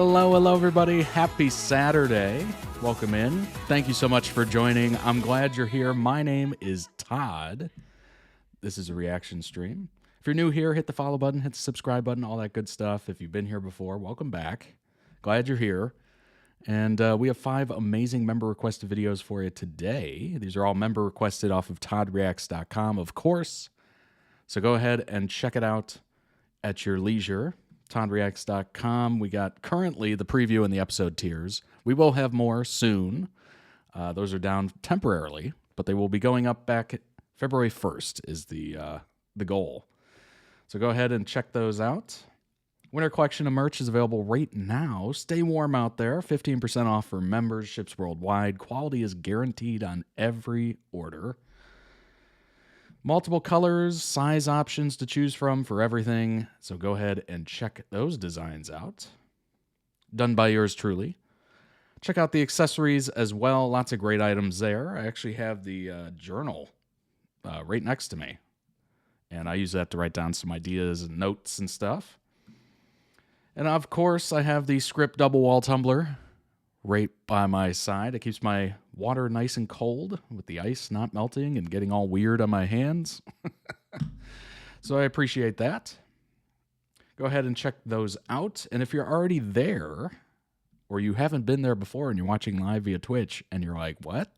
Hello, everybody. Happy Saturday. Welcome in. Thank you so much for joining. I'm glad you're here. My name is Todd. This is a reaction stream. If you're new here, hit the follow button, hit the subscribe button, all that good stuff. If you've been here before, welcome back. Glad you're here. And we have 5 amazing member-requested videos for you today. These are all member-requested off of toddreacts.com, of course. So go ahead and check it out at your leisure. toddreacts.com. We got currently the preview and the episode tiers. We will have more soon. Those are down temporarily, but they will be going up back February 1st is the goal. So go ahead and check those out. Winter collection of merch is available right now. Stay warm out there. 15% off for memberships worldwide. Quality is guaranteed on every order. Multiple colors, size options to choose from for everything. So go ahead and check those designs out. Done by yours truly. Check out the accessories as well. Lots of great items there. I actually have the journal right next to me. And I use that to write down some ideas and notes and stuff. And of course, I have the script double wall tumbler right by my side. It keeps my water nice and cold with the ice not melting and getting all weird on my hands. So I appreciate that. Go ahead and check those out. And if you're already there or you haven't been there before and you're watching live via Twitch and you're like, what?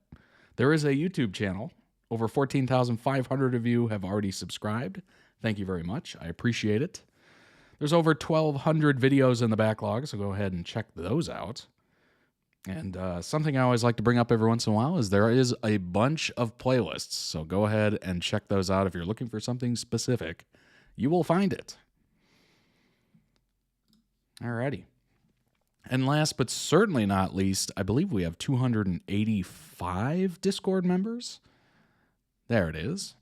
There is a YouTube channel. Over 14,500 of you have already subscribed. Thank you very much. I appreciate it. There's over 1,200 videos in the backlog, so go ahead and check those out. And something I always like to bring up every once in a while is there is a bunch of playlists. So go ahead and check those out. If you're looking for something specific, you will find it. Alrighty. And last but certainly not least, I believe we have 285 Discord members. There it is.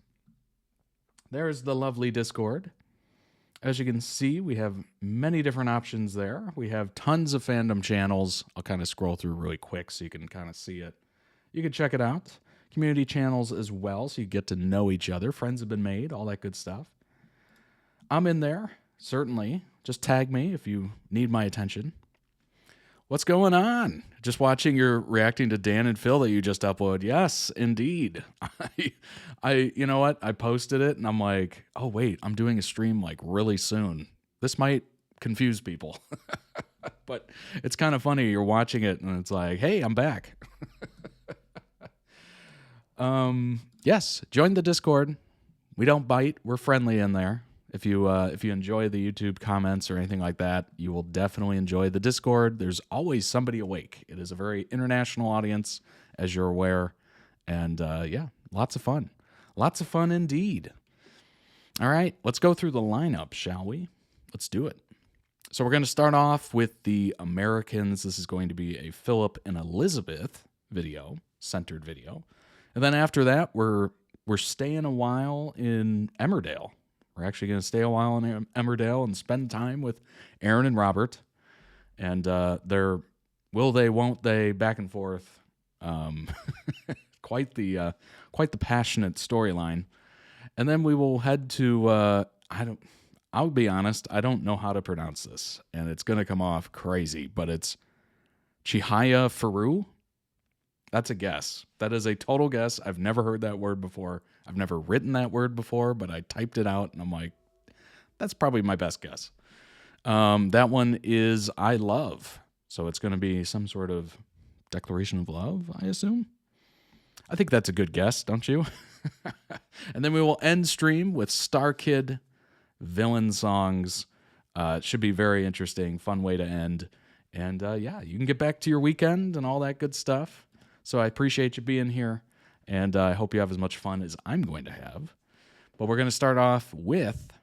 There's the lovely Discord. As you can see, we have many different options there. We have tons of fandom channels. I'll kind of scroll through really quick so you can kind of see it. You can check it out. Community channels as well, so you get to know each other. Friends have been made, all that good stuff. I'm in there, certainly. Just tag me if you need my attention. What's going on? Just watching your reacting to Dan and Phil that you just uploaded. Yes, indeed. You know what? I posted it and I'm like, oh wait, I'm doing a stream like really soon. This might confuse people. But it's kind of funny. You're watching it and it's like, hey, I'm back. Yes, join the Discord. We don't bite. We're friendly in there. If you enjoy the YouTube comments or anything like that, you will definitely enjoy the Discord. There's always somebody awake. It is a very international audience, as you're aware. And yeah, lots of fun. Lots of fun indeed. All right, let's go through the lineup, shall we? Let's do it. So we're going to start off with the Americans. This is going to be a Philip and Elizabeth video, centered video. And then after that, we're staying a while in Emmerdale. We're actually going to stay a while in Emmerdale and spend time with Aaron and Robert. And they're will they, won't they, back and forth. Quite the passionate storyline. And then we will head to I'll be honest, I don't know how to pronounce this, and it's going to come off crazy, but it's Chihayafuru. That's a guess. That is a total guess. I've never heard that word before. I've never written that word before, but I typed it out, and I'm like, that's probably my best guess. That one is I love. So it's going to be some sort of declaration of love, I assume. I think that's a good guess, don't you? And then we will end stream with Starkid villain songs. It should be very interesting, fun way to end. And yeah, you can get back to your weekend and all that good stuff. So I appreciate you being here, and I hope you have as much fun as I'm going to have. But we're going to start off with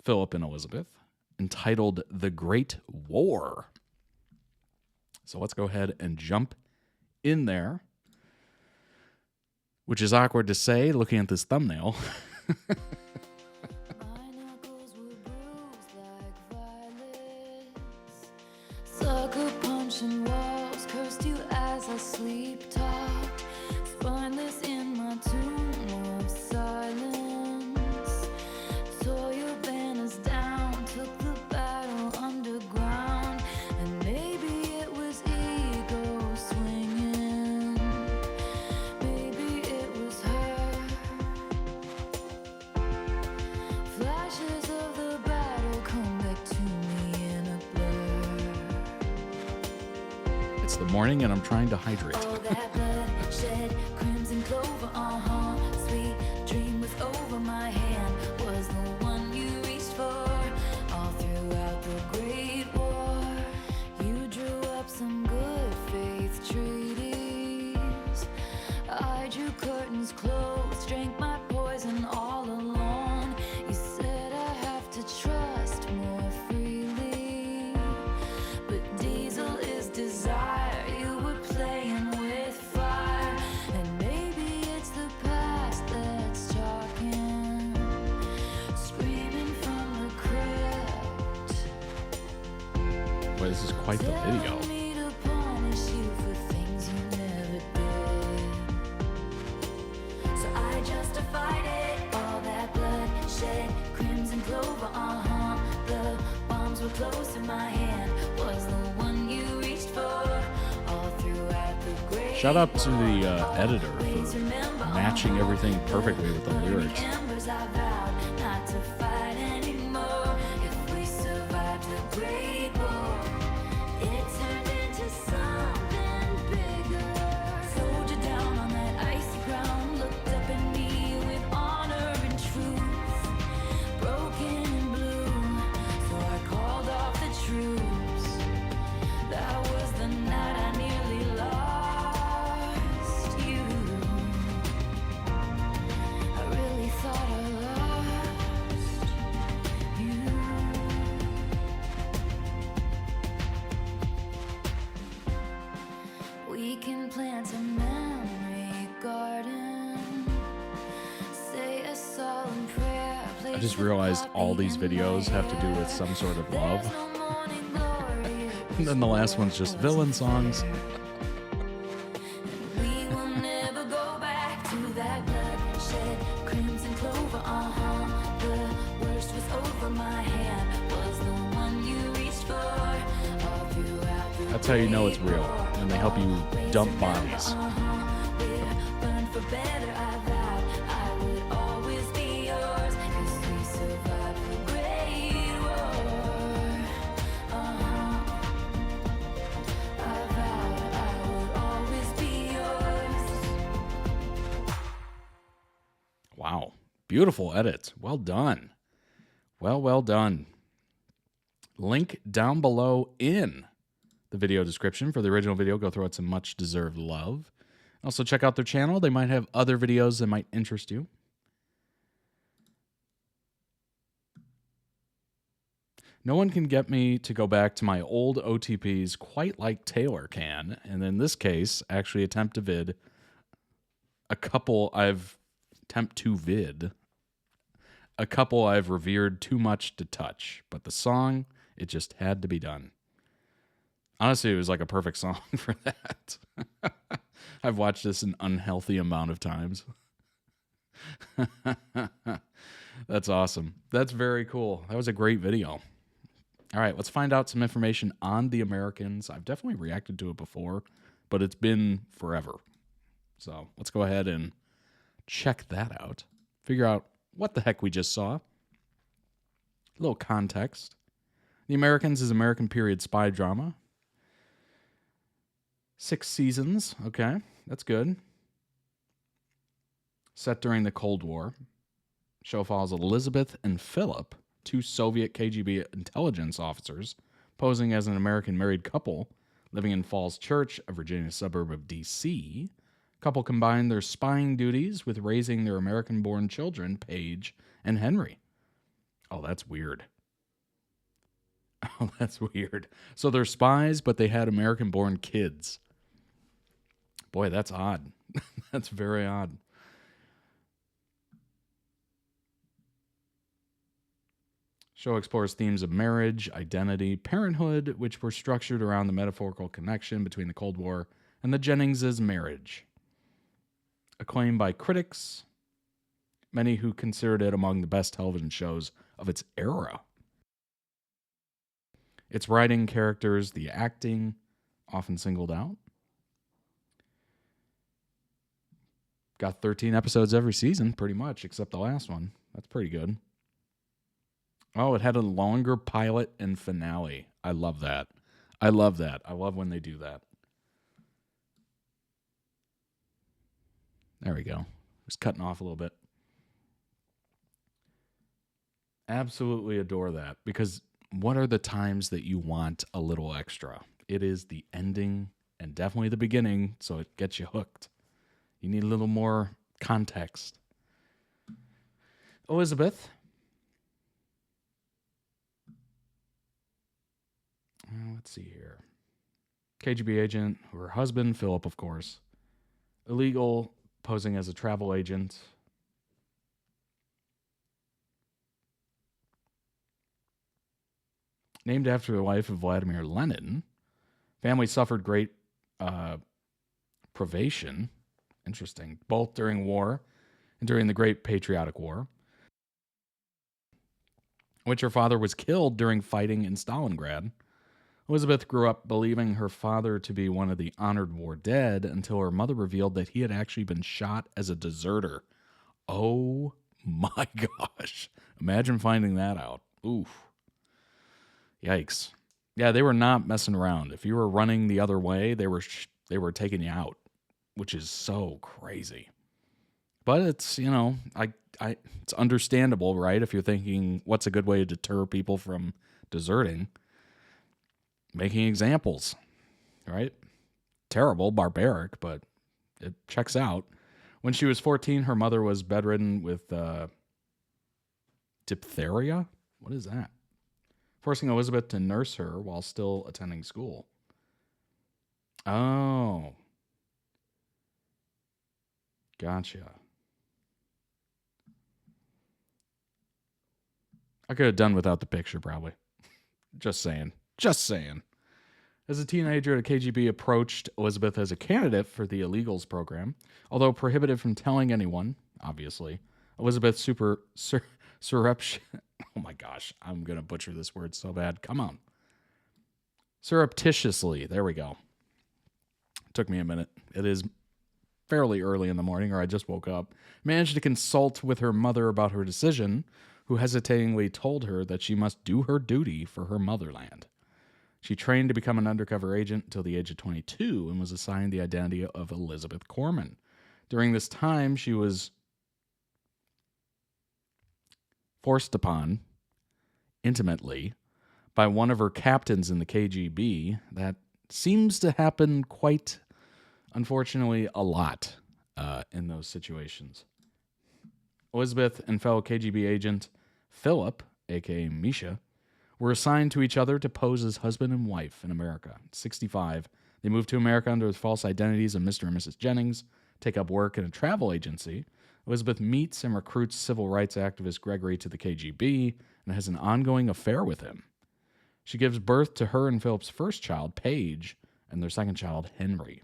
Philip and Elizabeth, entitled The Great War. So let's go ahead and jump in there, which is awkward to say looking at this thumbnail. Sucker punching walls, cursed you as I sleep talk. Spineless in my tomb of silence. Tore your banners down, took the battle underground, and maybe It's the morning and I'm trying to hydrate. All that blood shed, crimson clover, sweet dream was over my hand, was the one you reached for. All throughout the Great War, you drew up some good faith treaties. I drew curtains close, drank my poison all alone. You said I have to trust more freely, but diesel is desire. You were playing with fire, and maybe it's the past that's talking, screaming from the crypt. Boy, this is quite the video. Telling me to punish you for things you never did. So I justified it, all that blood shed, crimson clover, the bombs were close in my hand, was the one you reached for. All throughout the Great Shout out to the War, editor always for remember, matching everything perfectly with the burning lyrics. embers, I vowed not to fight anymore. If we survived the Great War, it turned into something bigger. Soldier down on that icy ground, looked up at me with honor and truth. Broken and blue, so I called off the troops. That was the night I nearly lost you. I really thought I lost you. We can plant a memory garden, say a solemn prayer. I just realized all these videos have to do with some sort of love. And then the last one's just villain songs. We will never go back to that bloodshed, crimson clover, the worst was over my hand, was the one you reached for. All throughout the That's how you know it's real, when they help you dump bodies. we're burned for better, I vowed I would always be yours, 'cause we survived the Great War. I vowed I would always be yours. Wow. Beautiful edits. Well done. Well done. Link down below in the video description for the original video. Go throw it some much deserved love. Also check out their channel. They might have other videos that might interest you. No one can get me to go back to my old OTPs quite like Taylor can. And in this case, actually attempt to vid a couple I've revered too much to touch. But the song, it just had to be done. Honestly, it was like a perfect song for that. I've watched this an unhealthy amount of times. That's awesome. That's very cool. That was a great video. All right, let's find out some information on the Americans. I've definitely reacted to it before, but it's been forever. So let's go ahead and check that out. Figure out what the heck we just saw. A little context. The Americans is American period spy drama. 6 seasons. Okay, that's good. Set during the Cold War. Show follows Elizabeth and Philip, 2 Soviet KGB intelligence officers, posing as an American married couple living in Falls Church, a Virginia suburb of D.C. Couple combined their spying duties with raising their American-born children, Paige and Henry. Oh, that's weird. Oh, that's weird. So they're spies, but they had American-born kids. Boy, that's odd. That's very odd. Show explores themes of marriage, identity, parenthood, which were structured around the metaphorical connection between the Cold War and the Jenningses' marriage. Acclaimed by critics, many who considered it among the best television shows of its era. Its writing, characters, the acting, often singled out. Got 13 episodes every season, pretty much, except the last one. That's pretty good. Oh, it had a longer pilot and finale. I love that. I love that. I love when they do that. There we go. Just cutting off a little bit. Absolutely adore that, because what are the times that you want a little extra? It is the ending and definitely the beginning, so it gets you hooked. You need a little more context. Elizabeth. Let's see here. KGB agent, her husband, Philip, of course. Illegal, posing as a travel agent. Named after the wife of Vladimir Lenin. Family suffered great privation. Interesting. Both during war and during the Great Patriotic War, which her father was killed during fighting in Stalingrad. Elizabeth grew up believing her father to be one of the honored war dead until her mother revealed that he had actually been shot as a deserter. Oh my gosh. Imagine finding that out. Oof. Yikes. Yeah, they were not messing around. If you were running the other way, they were taking you out, which is so crazy. But it's, it's understandable, right? If you're thinking, what's a good way to deter people from deserting? Making examples, right? Terrible, barbaric, but it checks out. When she was 14, her mother was bedridden with diphtheria. What is that? Forcing Elizabeth to nurse her while still attending school. Oh. Gotcha. I could have done without the picture, probably. Just saying. Just saying. As a teenager, the KGB approached Elizabeth as a candidate for the illegals program. Although prohibited from telling anyone, obviously, Elizabeth surreptitiously, oh my gosh, I'm going to butcher this word so bad. Come on. Surreptitiously, there we go. Took me a minute. It is fairly early in the morning, or I just woke up. Managed to consult with her mother about her decision, who hesitatingly told her that she must do her duty for her motherland. She trained to become an undercover agent until the age of 22 and was assigned the identity of Elizabeth Corman. During this time, she was forced upon intimately by one of her captains in the KGB. That seems to happen quite, unfortunately, a lot in those situations. Elizabeth and fellow KGB agent Philip, a.k.a. Misha, were assigned to each other to pose as husband and wife in America. At 65, they moved to America under the false identities of Mr. and Mrs. Jennings, take up work in a travel agency. Elizabeth meets and recruits civil rights activist Gregory to the KGB and has an ongoing affair with him. She gives birth to her and Philip's first child, Paige, and their second child, Henry.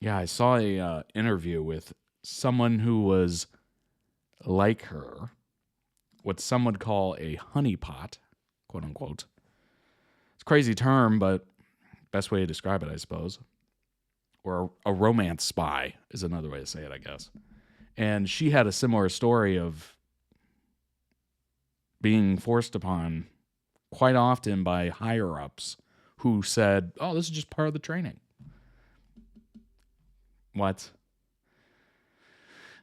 Yeah, I saw a interview with someone who was like her, what some would call a honeypot, quote unquote. It's a crazy term, but best way to describe it, I suppose. Or a romance spy is another way to say it, I guess. And she had a similar story of being forced upon quite often by higher-ups who said, oh, this is just part of the training. What?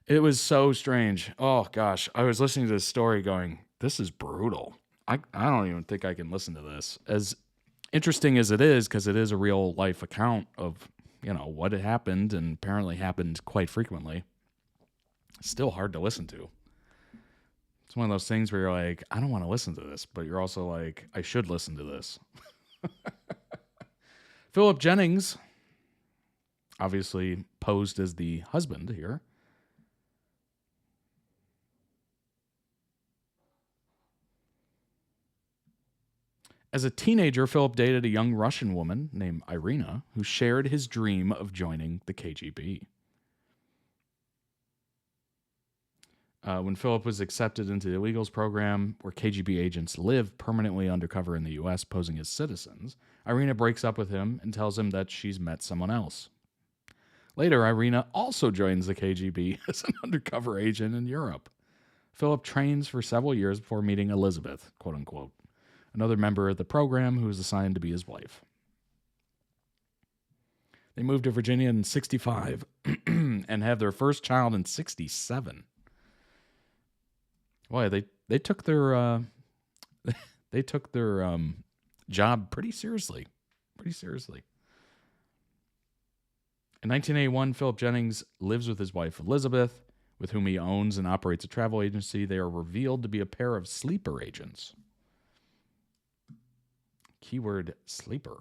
It was so strange. Oh, gosh. I was listening to this story going, this is brutal. I don't even think I can listen to this. As interesting as it is, because it is a real life account of, what had happened and apparently happened quite frequently. It's still hard to listen to. It's one of those things where you're like, I don't want to listen to this, but you're also like, I should listen to this. Philip Jennings, obviously posed as the husband here. As a teenager, Philip dated a young Russian woman named Irina who shared his dream of joining the KGB. When Philip was accepted into the illegals program, where KGB agents live permanently undercover in the U.S., posing as citizens, Irina breaks up with him and tells him that she's met someone else. Later, Irina also joins the KGB as an undercover agent in Europe. Philip trains for several years before meeting Elizabeth, quote unquote. another member of the program who was assigned to be his wife. They moved to Virginia in 65 and had their first child in 67. Boy, they took their they took their job pretty seriously. Pretty seriously. In 1981, Philip Jennings lives with his wife Elizabeth, with whom he owns and operates a travel agency. They are revealed to be a pair of sleeper agents. Keyword sleeper.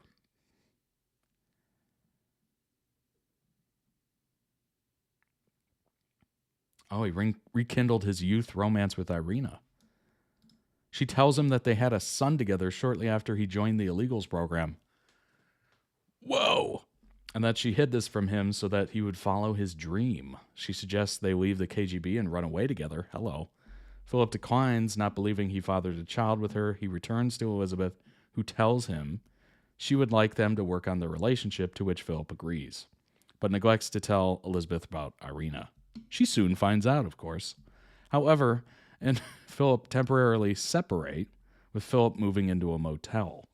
Oh, he rekindled his youth romance with Irina. She tells him that they had a son together shortly after he joined the illegals program. Whoa! And that she hid this from him so that he would follow his dream. She suggests they leave the KGB and run away together. Hello. Philip declines, not believing he fathered a child with her. He returns to Elizabeth, who tells him she would like them to work on their relationship, to which Philip agrees, but neglects to tell Elizabeth about Irina. She soon finds out, of course. However, and Philip temporarily separate, with Philip moving into a motel.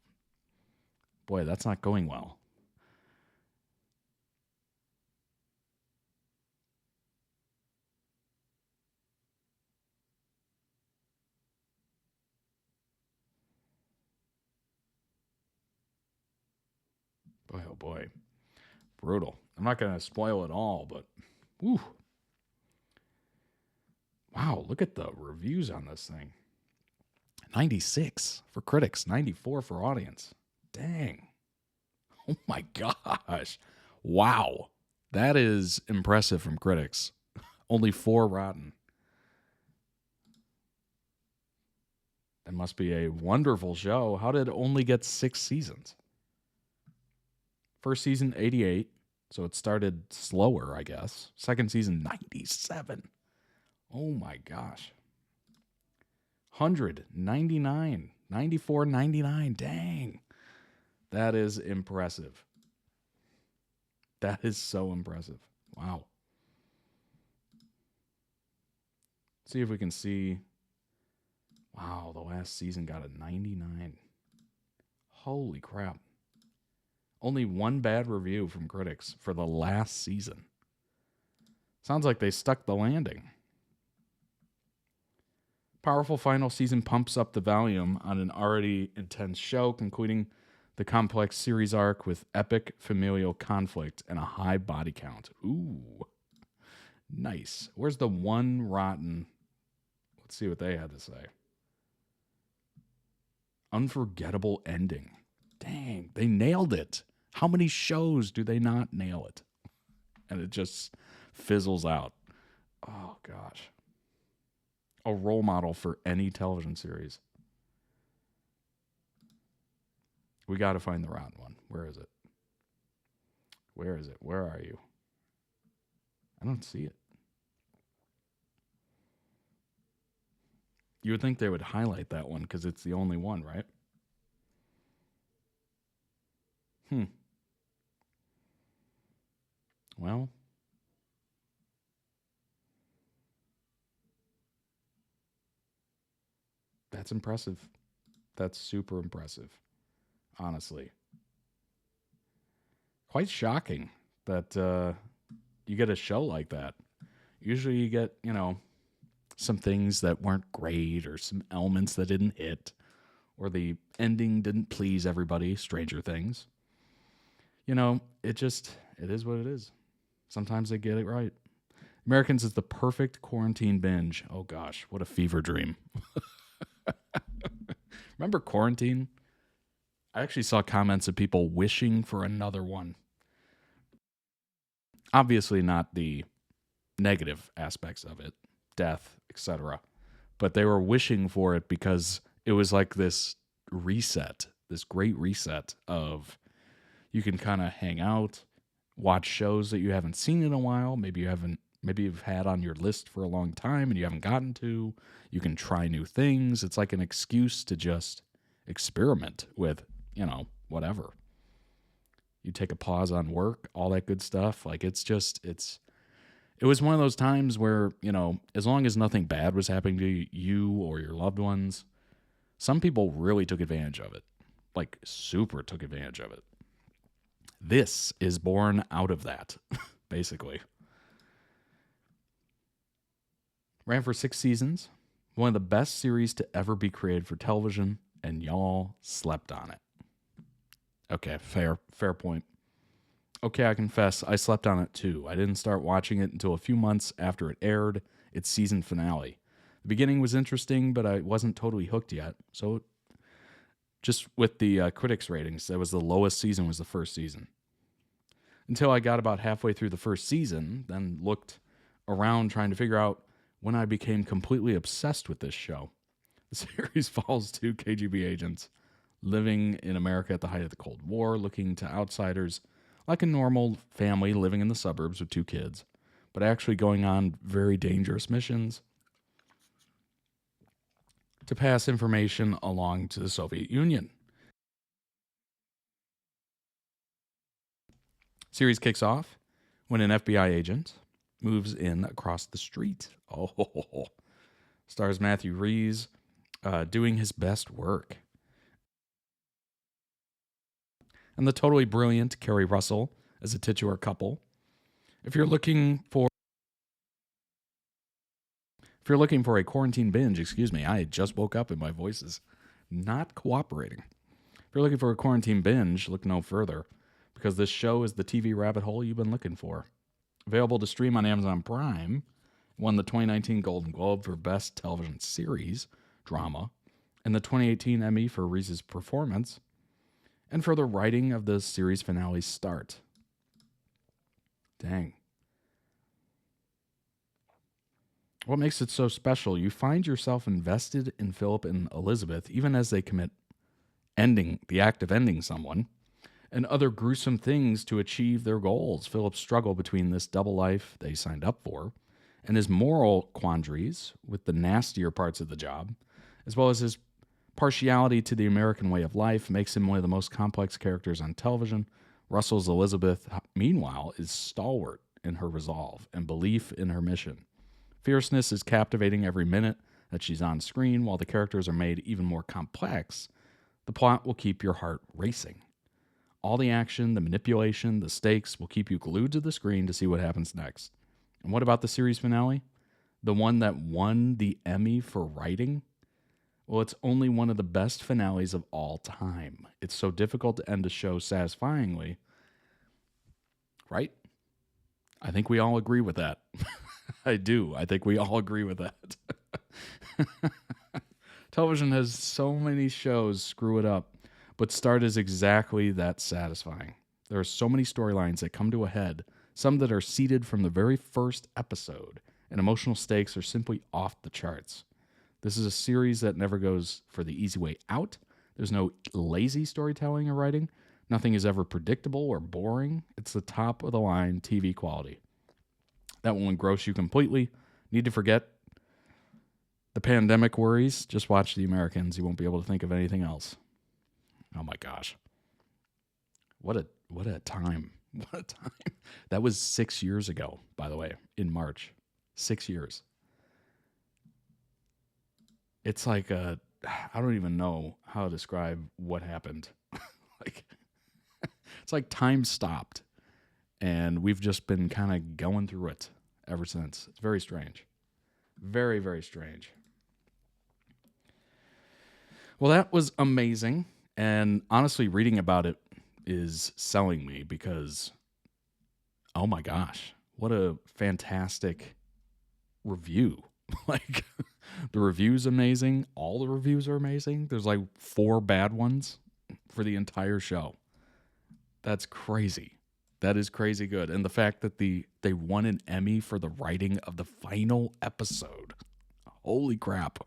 Boy, that's not going well. Boy, oh boy. Brutal. I'm not going to spoil it all, but whew. Wow, look at the reviews on this thing. 96 for critics, 94 for audience. Dang. Oh my gosh. Wow. That is impressive from critics. Only 4 rotten. That must be a wonderful show. How did it only get 6 seasons? First season, 88. So it started slower, I guess. Second season, 97. Oh my gosh. 100, 99, 94, 99. Dang. That is impressive. That is so impressive. Wow. See if we can see. Wow, the last season got a 99. Holy crap. Only 1 bad review from critics for the last season. Sounds like they stuck the landing. Powerful final season pumps up the volume on an already intense show, concluding the complex series arc with epic familial conflict and a high body count. Ooh, nice. Where's the 1 rotten? Let's see what they had to say. Unforgettable ending. Dang, they nailed it. How many shows do they not nail it? And it just fizzles out. Oh, gosh. A role model for any television series. We got to find the rotten one. Where is it? Where is it? Where are you? I don't see it. You would think they would highlight that one because it's the only one, right? Well, that's impressive. That's super impressive, honestly. Quite shocking that you get a show like that. Usually you get, some things that weren't great or some elements that didn't hit or the ending didn't please everybody, Stranger Things. It is what it is. Sometimes they get it right. Americans is the perfect quarantine binge. Oh gosh, what a fever dream. Remember quarantine? I actually saw comments of people wishing for another one. Obviously not the negative aspects of it, death, etc. But they were wishing for it because it was like this reset, this great reset of you can kind of hang out, watch shows that you haven't seen in a while. Maybe you've had on your list for a long time and you haven't gotten to. You can try new things. It's like an excuse to just experiment with, whatever. You take a pause on work, all that good stuff. Like it was one of those times where, as long as nothing bad was happening to you or your loved ones, Some people really took advantage of it, like super took advantage of it. This is born out of that, basically. Ran for 6 seasons, one of the best series to ever be created for television, and y'all slept on it. Okay, fair point. Okay, I confess, I slept on it too. I didn't start watching it until a few months after it aired its season finale. The beginning was interesting, but I wasn't totally hooked yet. So, just with the critics' ratings, that was the lowest season was the first season. Until I got about halfway through the first season, then looked around trying to figure out when I became completely obsessed with this show. The series follows 2 KGB agents living in America at the height of the Cold War, looking to outsiders like a normal family living in the suburbs with 2 kids, but actually going on very dangerous missions to pass information along to the Soviet Union. Series kicks off when an FBI agent moves in across the street. Oh, stars Matthew Rhys doing his best work. And the totally brilliant Kerry Russell as a titular couple. If you're looking for a quarantine binge, excuse me, I just woke up and my voice is not cooperating. If you're looking for a quarantine binge, look no further, because this show is the TV rabbit hole you've been looking for. Available to stream on Amazon Prime, won the 2019 Golden Globe for Best Television Series, Drama, and the 2018 Emmy for Rhys' performance, and for the writing of the series finale's start. Dang. What makes it so special? You find yourself invested in Philip and Elizabeth, even as they commit the act of ending someone, and other gruesome things to achieve their goals. Philip's struggle between this double life they signed up for and his moral quandaries with the nastier parts of the job, as well as his partiality to the American way of life, makes him one of the most complex characters on television. Russell's Elizabeth, meanwhile, is stalwart in her resolve and belief in her mission. Fierceness is captivating every minute that she's on screen. While the characters are made even more complex, the plot will keep your heart racing. All the action, the manipulation, the stakes will keep you glued to the screen to see what happens next. And what about the series finale? The one that won the Emmy for writing? Well, it's only one of the best finales of all time. It's so difficult to end a show satisfyingly, right? I think we all agree with that. I do. I think we all agree with that. Television has so many shows screw it up, but Start is exactly that satisfying. There are so many storylines that come to a head, some that are seeded from the very first episode, and emotional stakes are simply off the charts. This is a series that never goes for the easy way out. There's no lazy storytelling or writing. Nothing is ever predictable or boring. It's the top of the line TV quality. That will engross you completely. Need to forget the pandemic worries. Just watch The Americans. You won't be able to think of anything else. Oh my gosh. What a time. What a time. That was 6 years ago, by the way, in March. 6 years. It's like I don't even know how to describe what happened. It's like time stopped, and we've just been kind of going through it ever since. It's very strange. Very, very strange. Well, that was amazing, and honestly, reading about it is selling me because, oh my gosh, what a fantastic review. Like, the review's amazing. All the reviews are amazing. There's like 4 bad ones for the entire show. That's crazy. That is crazy good. And the fact that they won an Emmy for the writing of the final episode. Holy crap.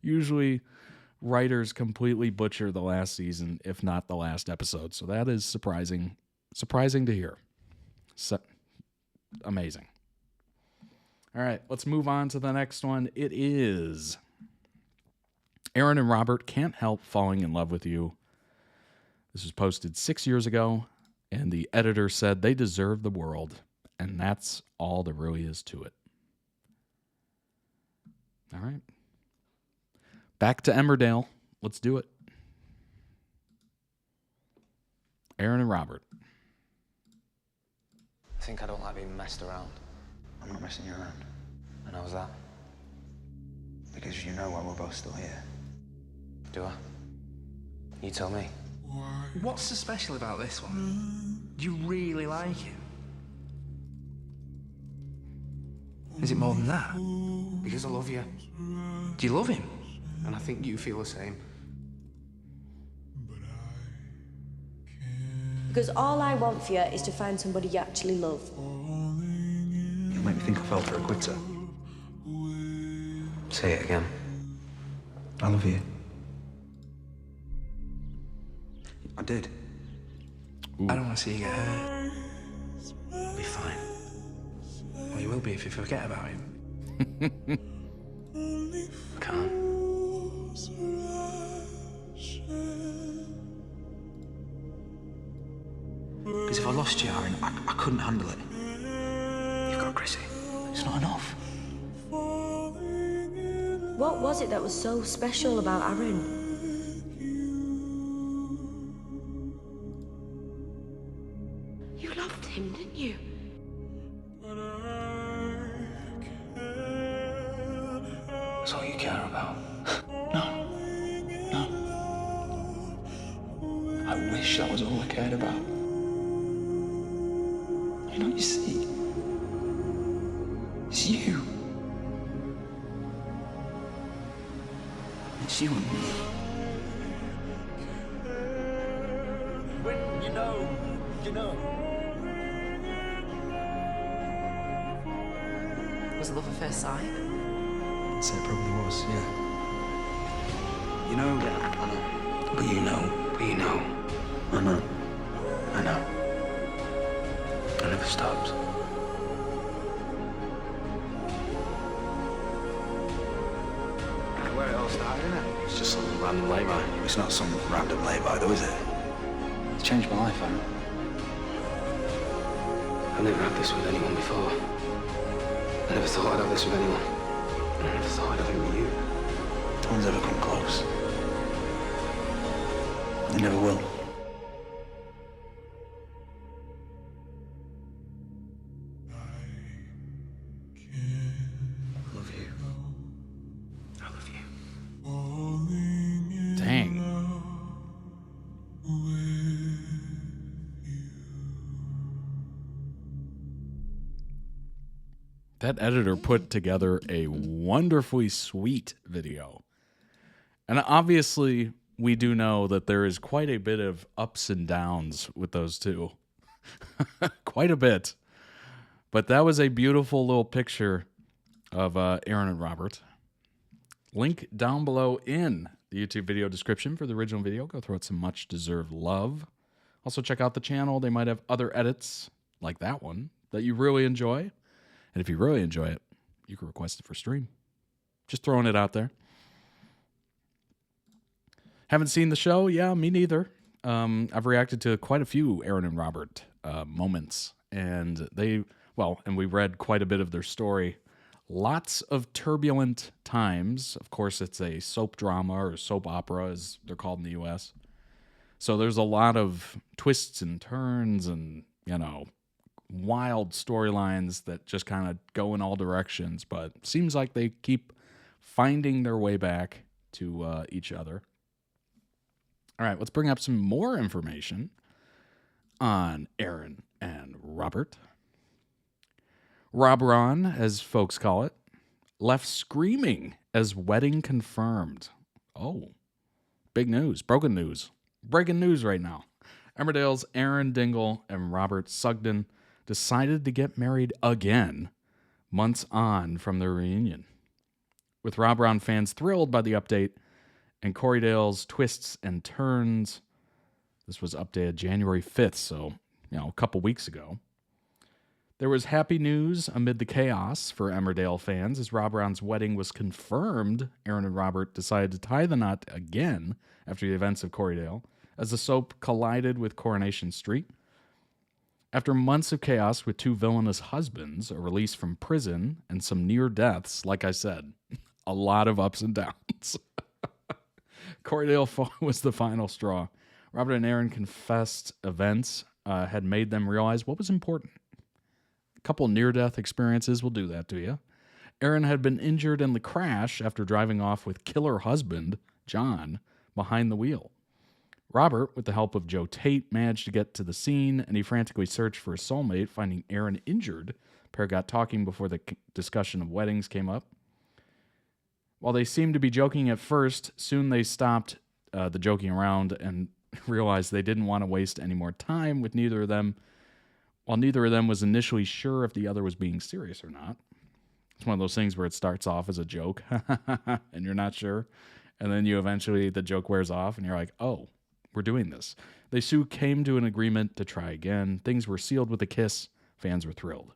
Usually writers completely butcher the last season, if not the last episode. So that is surprising. Surprising to hear. Amazing. All right, let's move on to the next one. It is Aaron and Robert Can't Help Falling in Love with You. This was posted 6 years ago, and the editor said they deserve the world, and that's all there really is to it. All right. back to Emmerdale. Let's do it. Aaron and Robert. I think I don't like being messed around. I'm not messing you around. And how's that? Because you know why we're both still here. Do I? You tell me. What's so special about this one? Do you really like him? Is it more than that? Because I love you. Do you love him? And I think you feel the same. Because all I want for you is to find somebody you actually love. You'll make me think I fell for a quitter. Say it again. I love you. I did. I don't want to see you get hurt. Be fine. Well, you will be if you forget about him. I can't. Because if I lost you, Aaron, I couldn't handle it. You've got Chrissy. It's not enough. What was it that was so special about Aaron? You loved him, didn't you? That's all you care about. No. I wish that was all I cared about. You know what you see? It's you. It's you and me. When you know, you know. Was it love at first sight? I'd say it probably was, yeah. You know, yeah, I know. But you know. I know. I know. It never stops. Where it all started, isn't it? It's just some random lay-by. It's not some random lay-by, though, is it? It's changed my life, Aaron. I've never had this with anyone before. I never thought I'd have this with anyone. I never thought I'd have it with you. No one's ever come close. They never will. I love you. I love you. Dang. That editor put together a wonderfully sweet video. And obviously, we do know that there is quite a bit of ups and downs with those two. Quite a bit. But that was a beautiful little picture of Aaron and Robert. Link down below in the YouTube video description for the original video. Go throw it some much-deserved love. Also, check out the channel. They might have other edits, like that one, that you really enjoy. And if you really enjoy it, you can request it for stream. Just throwing it out there. Haven't seen the show? Yeah, me neither. I've reacted to quite a few Aaron and Robert moments. And we read quite a bit of their story. Lots of turbulent times. Of course, it's a soap drama or soap opera, as they're called in the U.S. So there's a lot of twists and turns and, wild storylines that just kind of go in all directions. But seems like they keep finding their way back to each other. All right, let's bring up some more information on Aaron and Robert. Robron, as folks call it, left screaming as wedding confirmed. Oh, big news, broken news, breaking news right now. Emmerdale's Aaron Dingle and Robert Sugden decided to get married again months on from their reunion. With Robron fans thrilled by the update and Corriedale's twists and turns, this was updated January 5th, so, a couple weeks ago. There was happy news amid the chaos for Emmerdale fans as Robron's wedding was confirmed. Aaron and Robert decided to tie the knot again after the events of Corriedale as the soap collided with Coronation Street. After months of chaos with two villainous husbands, a release from prison, and some near deaths, like I said, a lot of ups and downs. Corriedale was the final straw. Robert and Aaron confessed events had made them realize what was important. A couple near-death experiences will do that to you. Aaron had been injured in the crash after driving off with killer husband, John, behind the wheel. Robert, with the help of Joe Tate, managed to get to the scene, and he frantically searched for his soulmate, finding Aaron injured. The pair got talking before the discussion of weddings came up. While they seemed to be joking at first, soon they stopped the joking around and realized they didn't want to waste any more time with neither of them, while neither of them was initially sure if the other was being serious or not. It's one of those things where it starts off as a joke, and you're not sure, and then the joke wears off, and you're like, oh, we're doing this. They soon came to an agreement to try again. Things were sealed with a kiss. Fans were thrilled.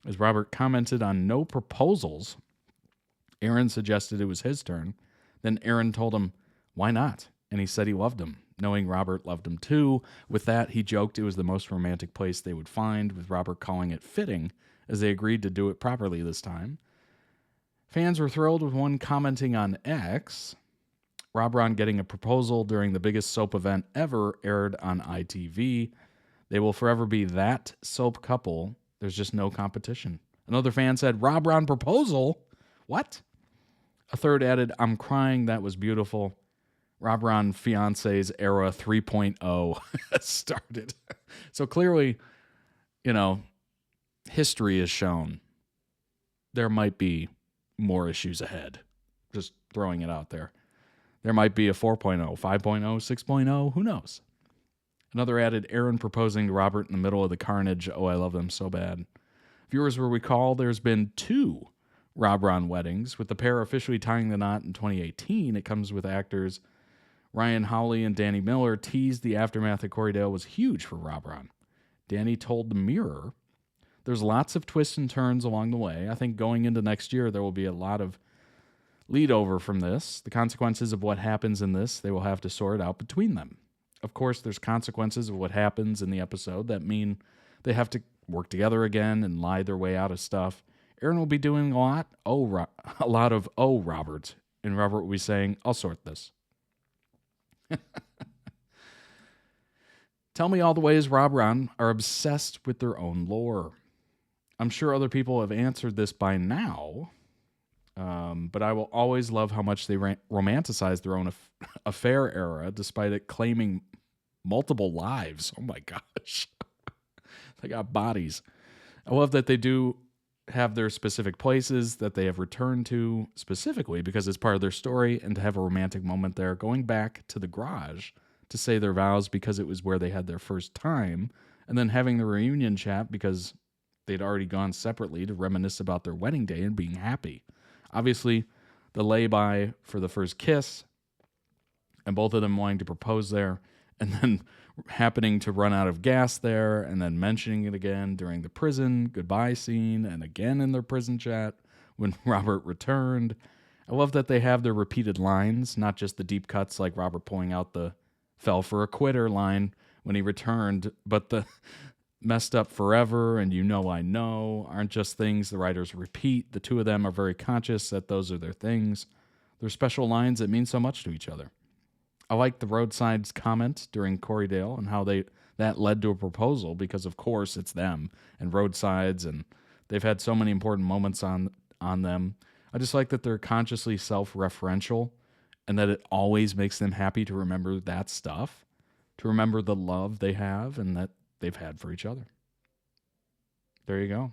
As Robert commented on no proposals, Aaron suggested it was his turn. Then Aaron told him, why not? And he said he loved him, knowing Robert loved him too. With that, he joked it was the most romantic place they would find, with Robert calling it fitting, as they agreed to do it properly this time. Fans were thrilled, with one commenting on X, Robron getting a proposal during the biggest soap event ever aired on ITV. They will forever be that soap couple. There's just no competition. Another fan said, Robron proposal? What? A third added, I'm crying, that was beautiful. Robron fiancés era 3.0 started. So clearly, history has shown there might be more issues ahead. Just throwing it out there. There might be a 4.0, 5.0, 6.0, who knows? Another added, Aaron proposing to Robert in the middle of the carnage. Oh, I love them so bad. Viewers will recall there's been 2 Robron weddings, with the pair officially tying the knot in 2018. It comes with actors Ryan Howley and Danny Miller teased the aftermath of Corriedale was huge for Robron. Danny told The Mirror, there's lots of twists and turns along the way. I think going into next year, there will be a lot of lead over from this. The consequences of what happens in this, they will have to sort out between them. Of course, there's consequences of what happens in the episode that mean they have to work together again and lie their way out of stuff. Aaron will be doing a lot of Robert, and Robert will be saying, I'll sort this. Tell me all the ways Robron are obsessed with their own lore. I'm sure other people have answered this by now, but I will always love how much they romanticize their own affair era, despite it claiming multiple lives. Oh my gosh. They got bodies. I love that they do have their specific places that they have returned to specifically because it's part of their story, and to have a romantic moment there, going back to the garage to say their vows because it was where they had their first time, and then having the reunion chat because they'd already gone separately to reminisce about their wedding day and being happy. Obviously, the lay-by for the first kiss, and both of them wanting to propose there, and then happening to run out of gas there, and then mentioning it again during the prison goodbye scene, and again in their prison chat when Robert returned. I love that they have their repeated lines, not just the deep cuts like Robert pulling out the fell for a quitter line when he returned, but the messed up forever and I know aren't just things the writers repeat. The two of them are very conscious that those are their things. They're special lines that mean so much to each other. I like the roadside's comment during Corriedale and how that led to a proposal because, of course, it's them and roadsides, and they've had so many important moments on them. I just like that they're consciously self-referential and that it always makes them happy to remember that stuff, to remember the love they have and that they've had for each other. There you go.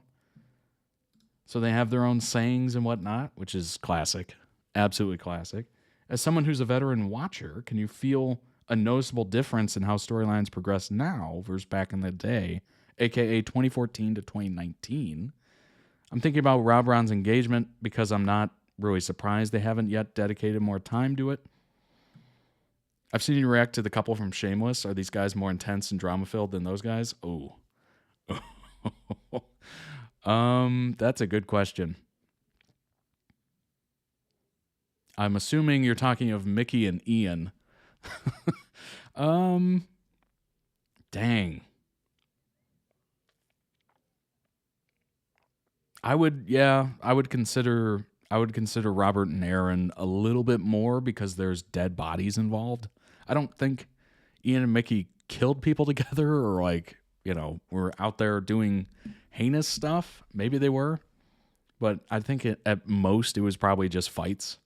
So they have their own sayings and whatnot, which is classic, absolutely classic. As someone who's a veteran watcher, can you feel a noticeable difference in how storylines progress now versus back in the day, aka 2014 to 2019? I'm thinking about Robron's engagement because I'm not really surprised they haven't yet dedicated more time to it. I've seen you react to the couple from Shameless. Are these guys more intense and drama-filled than those guys? Oh. That's a good question. I'm assuming you're talking of Mickey and Ian. Dang. I would consider I would consider Robert and Aaron a little bit more because there's dead bodies involved. I don't think Ian and Mickey killed people together or like, were out there doing heinous stuff. Maybe they were, but I think at most it was probably just fights.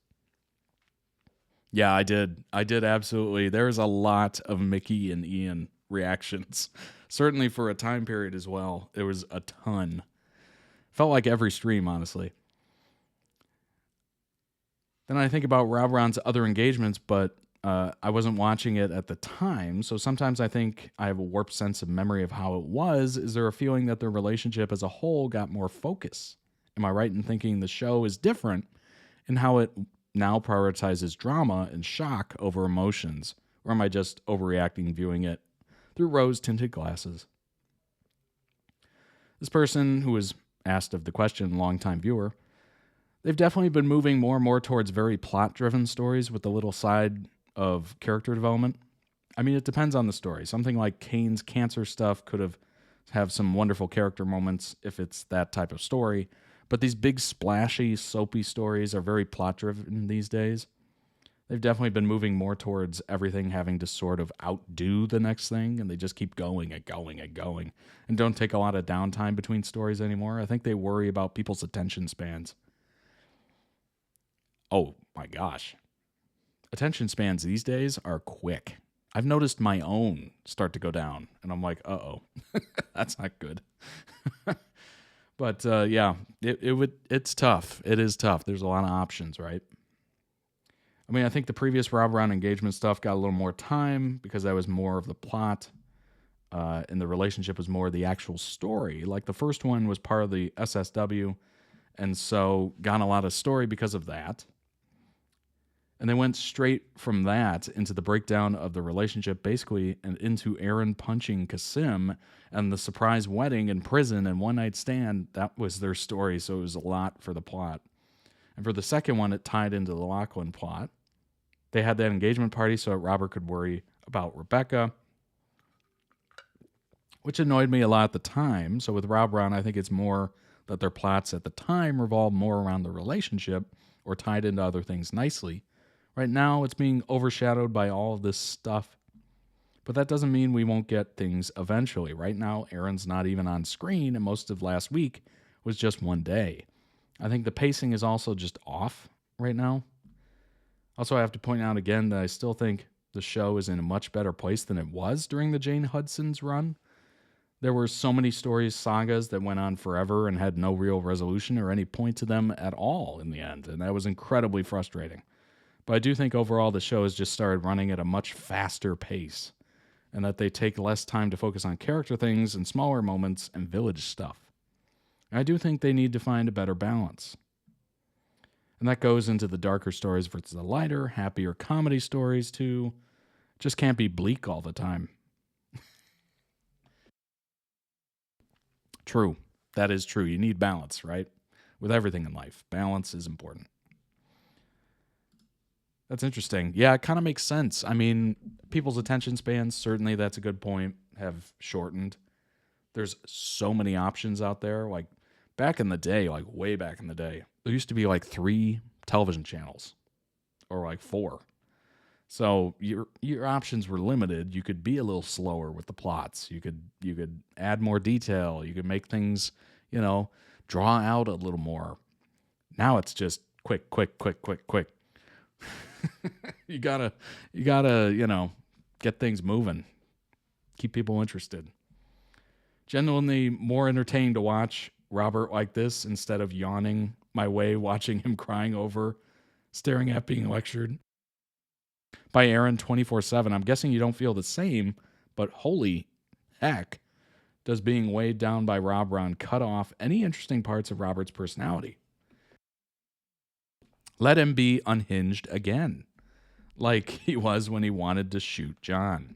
Yeah, I did absolutely. There's a lot of Mickey and Ian reactions. Certainly for a time period as well. There was a ton. Felt like every stream, honestly. Then I think about Robron's other engagements, but I wasn't watching it at the time, so sometimes I think I have a warped sense of memory of how it was. Is there a feeling that their relationship as a whole got more focus? Am I right in thinking the show is different in how it now prioritizes drama and shock over emotions? Or am I just overreacting viewing it through rose-tinted glasses? This person who was asked of the question, longtime viewer, they've definitely been moving more and more towards very plot-driven stories with a little side of character development. I mean, it depends on the story. Something like Kane's cancer stuff could have some wonderful character moments if it's that type of story. But these big, splashy, soapy stories are very plot-driven these days. They've definitely been moving more towards everything having to sort of outdo the next thing, and they just keep going and going and going, and don't take a lot of downtime between stories anymore. I think they worry about people's attention spans. Oh my gosh. Attention spans these days are quick. I've noticed my own start to go down, and I'm like, uh-oh, that's not good. But yeah, it's tough. It is tough. There's a lot of options, right? I mean, I think the previous Robron engagement stuff got a little more time because that was more of the plot, and the relationship was more the actual story. Like the first one was part of the SSW, and so got a lot of story because of that. And they went straight from that into the breakdown of the relationship, basically, and into Aaron punching Kasim and the surprise wedding in prison and one night stand. That was their story, so it was a lot for the plot. And for the second one, it tied into the Lachlan plot. They had that engagement party so that Robert could worry about Rebecca, which annoyed me a lot at the time. So with Robron, I think it's more that their plots at the time revolved more around the relationship or tied into other things nicely. Right now, it's being overshadowed by all of this stuff. But that doesn't mean we won't get things eventually. Right now, Aaron's not even on screen, and most of last week was just one day. I think the pacing is also just off right now. Also, I have to point out again that I still think the show is in a much better place than it was during the Jane Hudson's run. There were so many stories, sagas that went on forever and had no real resolution or any point to them at all in the end, and that was incredibly frustrating. But I do think overall the show has just started running at a much faster pace, and that they take less time to focus on character things and smaller moments and village stuff. And I do think they need to find a better balance. And that goes into the darker stories versus the lighter, happier comedy stories too. Just can't be bleak all the time. True. That is true. You need balance, right? With everything in life, balance is important. That's interesting. Yeah, it kind of makes sense. I mean, people's attention spans, certainly that's a good point, have shortened. There's so many options out there. Like back in the day, like way back in the day, there used to be like 3 television channels or like 4. So your options were limited. You could be a little slower with the plots. You could add more detail. You could make things, draw out a little more. Now it's just quick. You gotta, get things moving. Keep people interested. Genuinely more entertaining to watch Robert like this instead of yawning my way watching him crying over, staring at being lectured by Aaron 24/7. I'm guessing you don't feel the same, but holy heck, does being weighed down by Robron cut off any interesting parts of Robert's personality? Let him be unhinged again, like he was when he wanted to shoot John.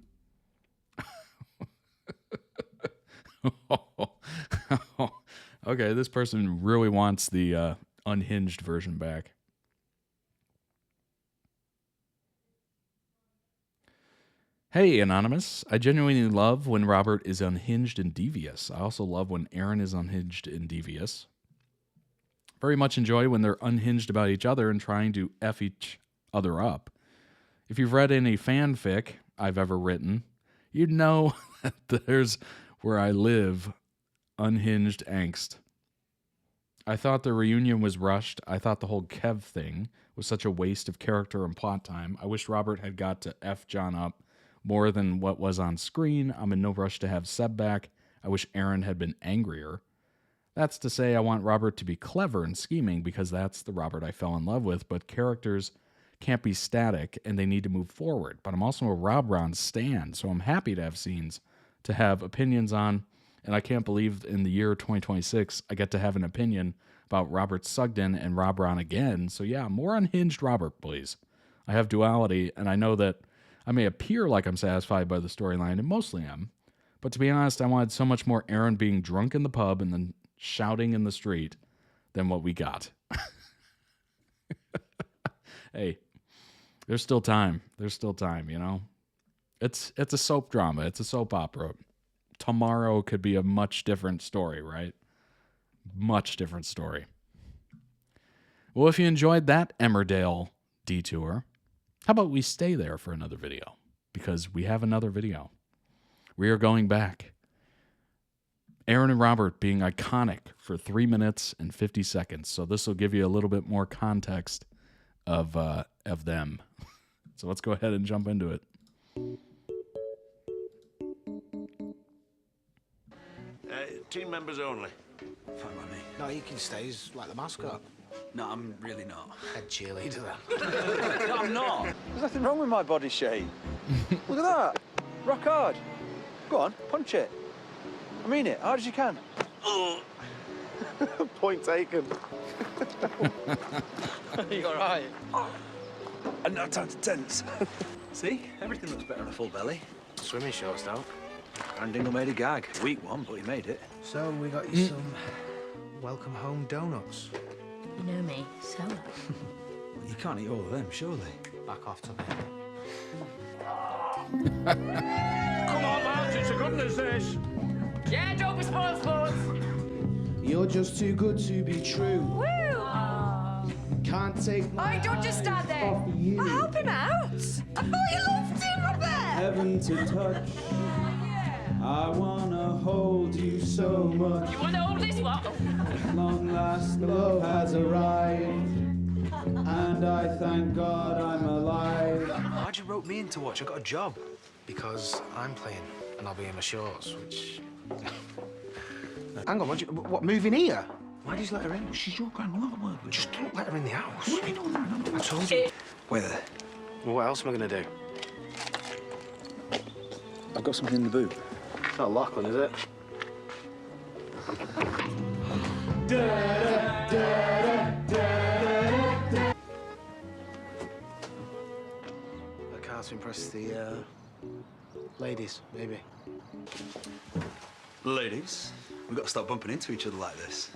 Okay, this person really wants the unhinged version back. Hey, Anonymous. I genuinely love when Robert is unhinged and devious. I also love when Aaron is unhinged and devious. very much enjoy when they're unhinged about each other and trying to F each other up. If you've read any fanfic I've ever written, you'd know that there's where I live unhinged angst. I thought the reunion was rushed. I thought the whole Kev thing was such a waste of character and plot time. I wish Robert had got to F John up more than what was on screen. I'm in no rush to have Seb back. I wish Aaron had been angrier. That's to say I want Robert to be clever and scheming because that's the Robert I fell in love with, but characters can't be static and they need to move forward. But I'm also a Robron stan, so I'm happy to have scenes to have opinions on, and I can't believe in the year 2026 I get to have an opinion about Robert Sugden and Robron again. So yeah, more unhinged Robert, please. I have duality, and I know that I may appear like I'm satisfied by the storyline, and mostly am. But to be honest, I wanted so much more Aaron being drunk in the pub and then shouting in the street than what we got. Hey, there's still time. There's still time, you know? It's a soap drama. It's a soap opera. Tomorrow could be a much different story, right? Much different story. Well, if you enjoyed that Emmerdale detour, how about we stay there for another video? Because we have another video. We are going back. Aaron and Robert being iconic for 3 minutes and 50 seconds. So this will give you a little bit more context of them. So let's go ahead and jump into it. Team members only. Fine by me. No, he can stay. He's like the mascot. No, I'm really not. Head cheerleader. No, I'm not. There's nothing wrong with my body shape. Look at that. Rock hard. Go on, punch it. I mean it, hard as you can. Point taken. You all right? And no time to tense. See? Everything looks better on a full belly. Swimming shorts, though. And Dingle made a gag. Weak one, but he made it. So we got you some welcome home donuts. You know me, so. You can't eat all of them, surely. Back off to me. Come on, lads, it's a goodness this. Yeah, don't be spoiled, sports. You're just too good to be true. Woo! Can't take my Oh, don't just stand there. off you. I'll help him out. I thought you loved him up there. Heaven to touch. I wanna hold you so much. You want to hold this one? At long last, love has arrived, and I thank God I'm alive. Why'd you rope me in to watch? I got a job. Because I'm playing, and I'll be in my shorts, which... Hang on, what, moving here? Why did you let her in? She's your grandmother. Just don't let her in the house. What do you mean, I told you. Wait there. Well, what else am I going to do? I've got something in the boot. It's not Lachlan, is it? A car to impress the ladies, maybe. Ladies, we've got to stop bumping into each other like this.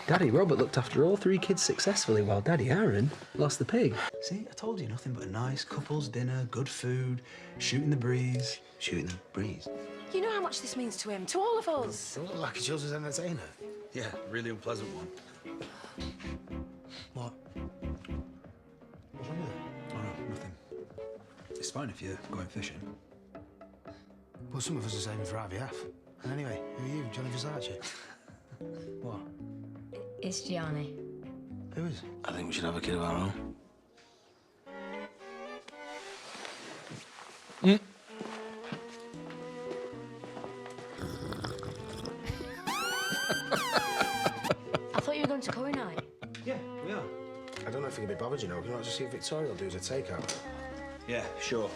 Daddy Robert looked after all 3 kids successfully while Daddy Aaron lost the pig. See, I told you, nothing but a nice couple's dinner, good food, shooting the breeze. Shooting the breeze? You know how much this means to him, to all of us. Don't look like he's yours as an entertainer. Yeah, really unpleasant one. What? What's wrong with it? Oh, no, nothing. It's fine if you're going fishing. Well, some of us are saving for IVF. And anyway, who are you, Johnny Versace? What? It's Gianni. Who is? I think we should have a kid of our own. I thought you were going to Curry night. Yeah, we are. I don't know if you can be bothered, you know. Can you not just see if Victoria will do as a takeout? Yeah, sure.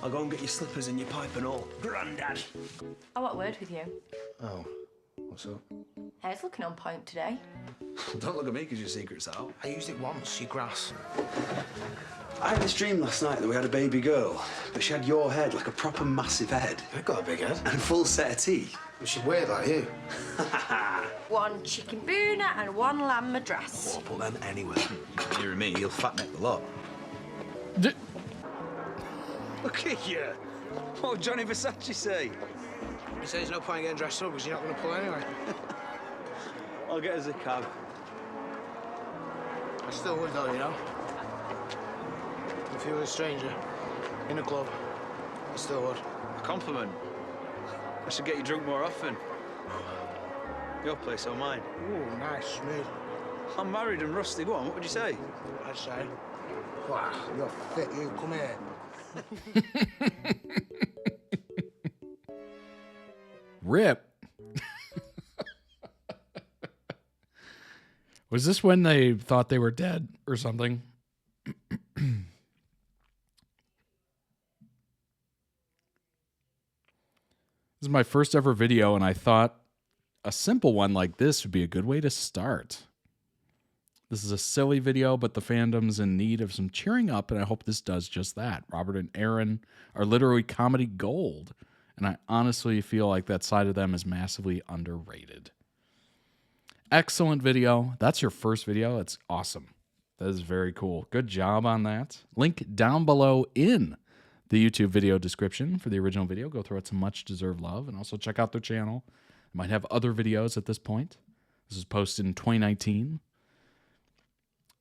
I'll go and get your slippers and your pipe and all. Grandad! I want a word with you. Oh, what's up? Hair's looking on point today. Don't look at me because your secret's out. I used it once, you grass. I had this dream last night that we had a baby girl, but she had your head, like a proper massive head. I've got a big head. And a full set of teeth. Well, she's weird like you. 1 chicken boona and 1 lamb madras. I'll put them anywhere. Near me, you'll fat neck the lot. Look at you. What would Johnny Versace say? He says there's no point in getting dressed up because you're not going to pull anyway. I'll get us a cab. I still would, though, you know. If you were a stranger in a club, I still would. A compliment. I should get you drunk more often. Your place or mine? Ooh, nice, smooth. I'm married and rusty. Go on, what would you say? I'd say. Wow, you're fit, you. Come here. Rip. Was this when they thought they were dead or something? This is my first ever video, and I thought a simple one like this would be a good way to start. This is a silly video, but the fandom's in need of some cheering up, and I hope this does just that. Robert and Aaron are literally comedy gold, and I honestly feel like that side of them is massively underrated. Excellent video. That's your first video. It's awesome. That is very cool. Good job on that. Link down below in the YouTube video description for the original video. Go throw it some much-deserved love, and also check out their channel. They might have other videos at this point. This was posted in 2019.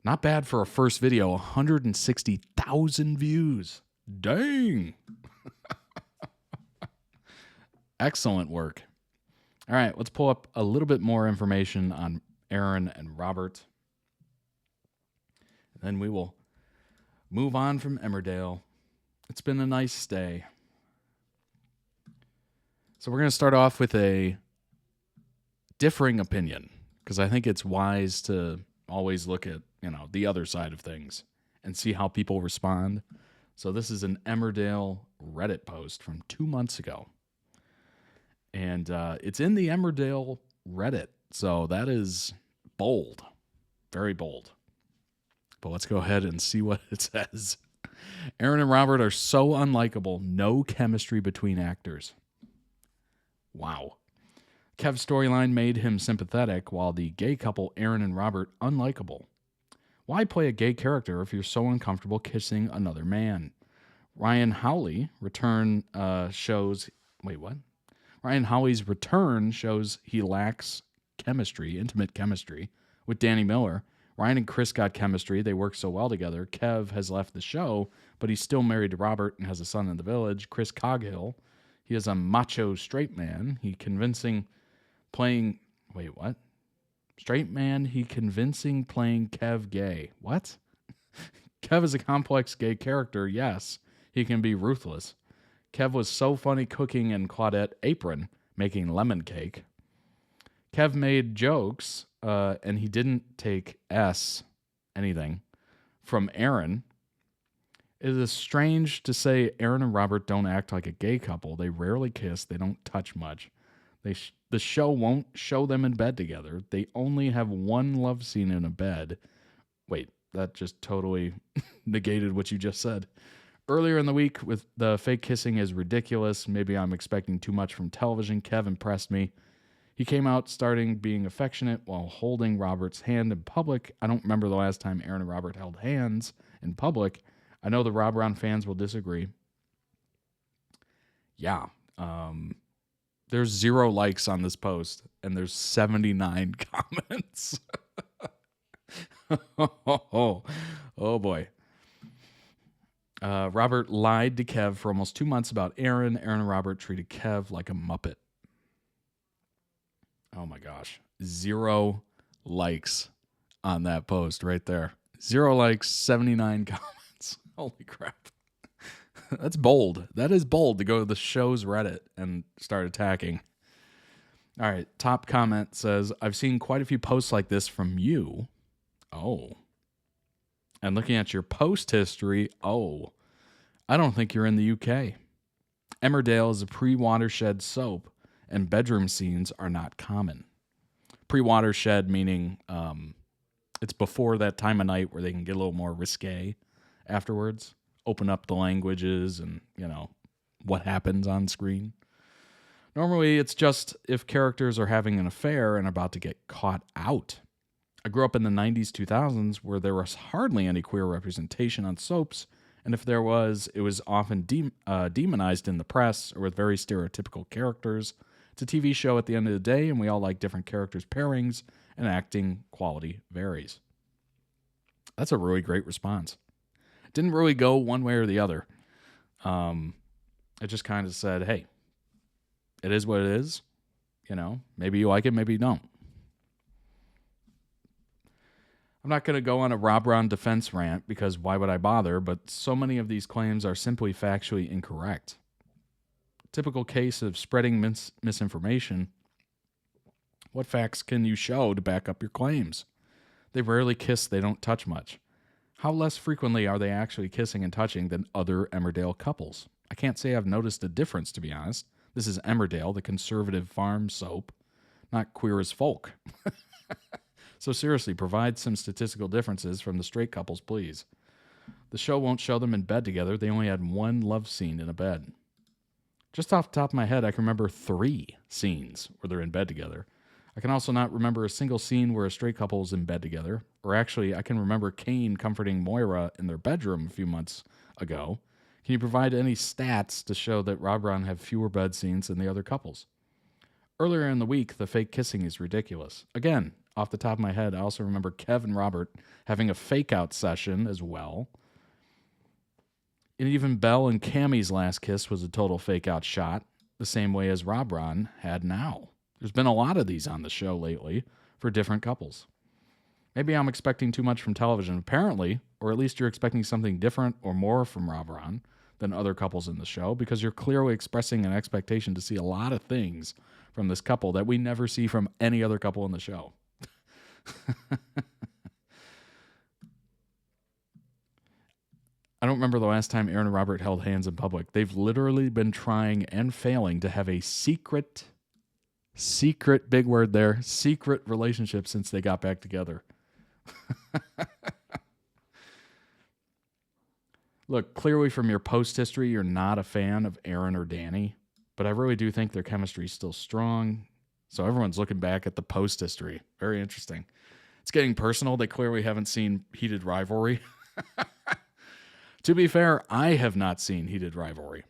Not bad for a first video. 160,000 views. Dang. Excellent work. All right, let's pull up a little bit more information on Aaron and Robert. And then we will move on from Emmerdale. It's been a nice stay. So we're going to start off with a differing opinion, because I think it's wise to always look at, the other side of things and see how people respond. So this is an Emmerdale Reddit post from 2 months ago. And it's in the Emmerdale Reddit. So that is bold. Very bold. But let's go ahead and see what it says. Aaron and Robert are so unlikable. No chemistry between actors. Wow. Kev's storyline made him sympathetic, while the gay couple Aaron and Robert unlikable. Why play a gay character if you're so uncomfortable kissing another man? Ryan Howley's return shows he lacks chemistry, intimate chemistry, with Danny Miller. Ryan and Chris got chemistry. They work so well together. Kev has left the show, but he's still married to Robert and has a son in the village. Chris Coghill, he is a macho straight man. Straight man, he convincing playing Kev gay. What? Kev is a complex gay character, yes. He can be ruthless. Kev was so funny cooking in Claudette Apron, making lemon cake. Kev made jokes, and he didn't take anything from Aaron. It is strange to say Aaron and Robert don't act like a gay couple. They rarely kiss. They don't touch much. The show won't show them in bed together. They only have one love scene in a bed. Wait, that just totally negated what you just said. Earlier in the week, with the fake kissing is ridiculous. Maybe I'm expecting too much from television. Kev impressed me. He came out starting being affectionate while holding Robert's hand in public. I don't remember the last time Aaron and Robert held hands in public. I know the Robron fans will disagree. Yeah. There's 0 likes on this post, and there's 79 comments. Oh boy. Robert lied to Kev for almost 2 months about Aaron. Aaron and Robert treated Kev like a Muppet. Oh my gosh. 0 likes on that post right there. 0 likes, 79 comments. Holy crap. That's bold. That is bold to go to the show's Reddit and start attacking. All right. Top comment says, I've seen quite a few posts like this from you. Oh. And looking at your post history, I don't think you're in the UK. Emmerdale is a pre-watershed soap, and bedroom scenes are not common. Pre-watershed meaning it's before that time of night where they can get a little more risque afterwards. Open up the languages and, what happens on screen. Normally, it's just if characters are having an affair and about to get caught out. I grew up in the 90s, 2000s, where there was hardly any queer representation on soaps, and if there was, it was often demonized in the press or with very stereotypical characters. It's a TV show at the end of the day, and we all like different characters' pairings, and acting quality varies. That's a really great response. Didn't really go one way or the other. It just kind of said, hey, it is what it is. You know, maybe you like it, maybe you don't. I'm not going to go on a Robron defense rant because why would I bother? But so many of these claims are simply factually incorrect. Typical case of spreading misinformation. What facts can you show to back up your claims? They rarely kiss, they don't touch much. How less frequently are they actually kissing and touching than other Emmerdale couples? I can't say I've noticed a difference, to be honest. This is Emmerdale, the conservative farm soap, not Queer as Folk. So seriously, provide some statistical differences from the straight couples, please. The show won't show them in bed together. They only had one love scene in a bed. Just off the top of my head, I can remember 3 scenes where they're in bed together. I can also not remember a single scene where a straight couple is in bed together. Or actually, I can remember Kane comforting Moira in their bedroom a few months ago. Can you provide any stats to show that Robron have fewer bed scenes than the other couples? Earlier in the week, the fake kissing is ridiculous. Again, off the top of my head, I also remember Kev and Robert having a fake-out session as well. And even Belle and Cammie's last kiss was a total fake-out shot, the same way as Robron had now. There's been a lot of these on the show lately for different couples. Maybe I'm expecting too much from television, apparently, or at least you're expecting something different or more from Robron than other couples in the show, because you're clearly expressing an expectation to see a lot of things from this couple that we never see from any other couple in the show. I don't remember the last time Aaron and Robert held hands in public. They've literally been trying and failing to have a secret, big word there, secret relationship since they got back together. Look, clearly from your post history, you're not a fan of Aaron or Danny, but I really do think their chemistry is still strong. So everyone's looking back at the post history. Very interesting. It's getting personal. They clearly haven't seen Heated Rivalry. To be fair, I have not seen Heated Rivalry,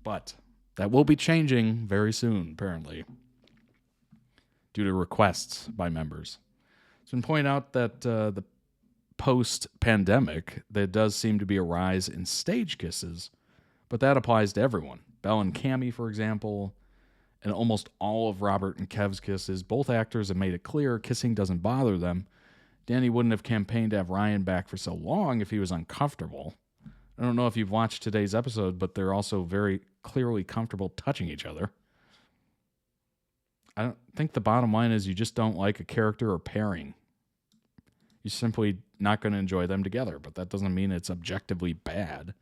but that will be changing very soon, apparently, due to requests by members. It's been pointed out that the post-pandemic, there does seem to be a rise in stage kisses, but that applies to everyone. Belle and Cammie, for example, and almost all of Robert and Kev's kisses. Both actors have made it clear kissing doesn't bother them. Danny wouldn't have campaigned to have Ryan back for so long if he was uncomfortable. I don't know if you've watched today's episode, but they're also very clearly comfortable touching each other. I don't think the bottom line is you just don't like a character or pairing. You're simply not going to enjoy them together, but that doesn't mean it's objectively bad.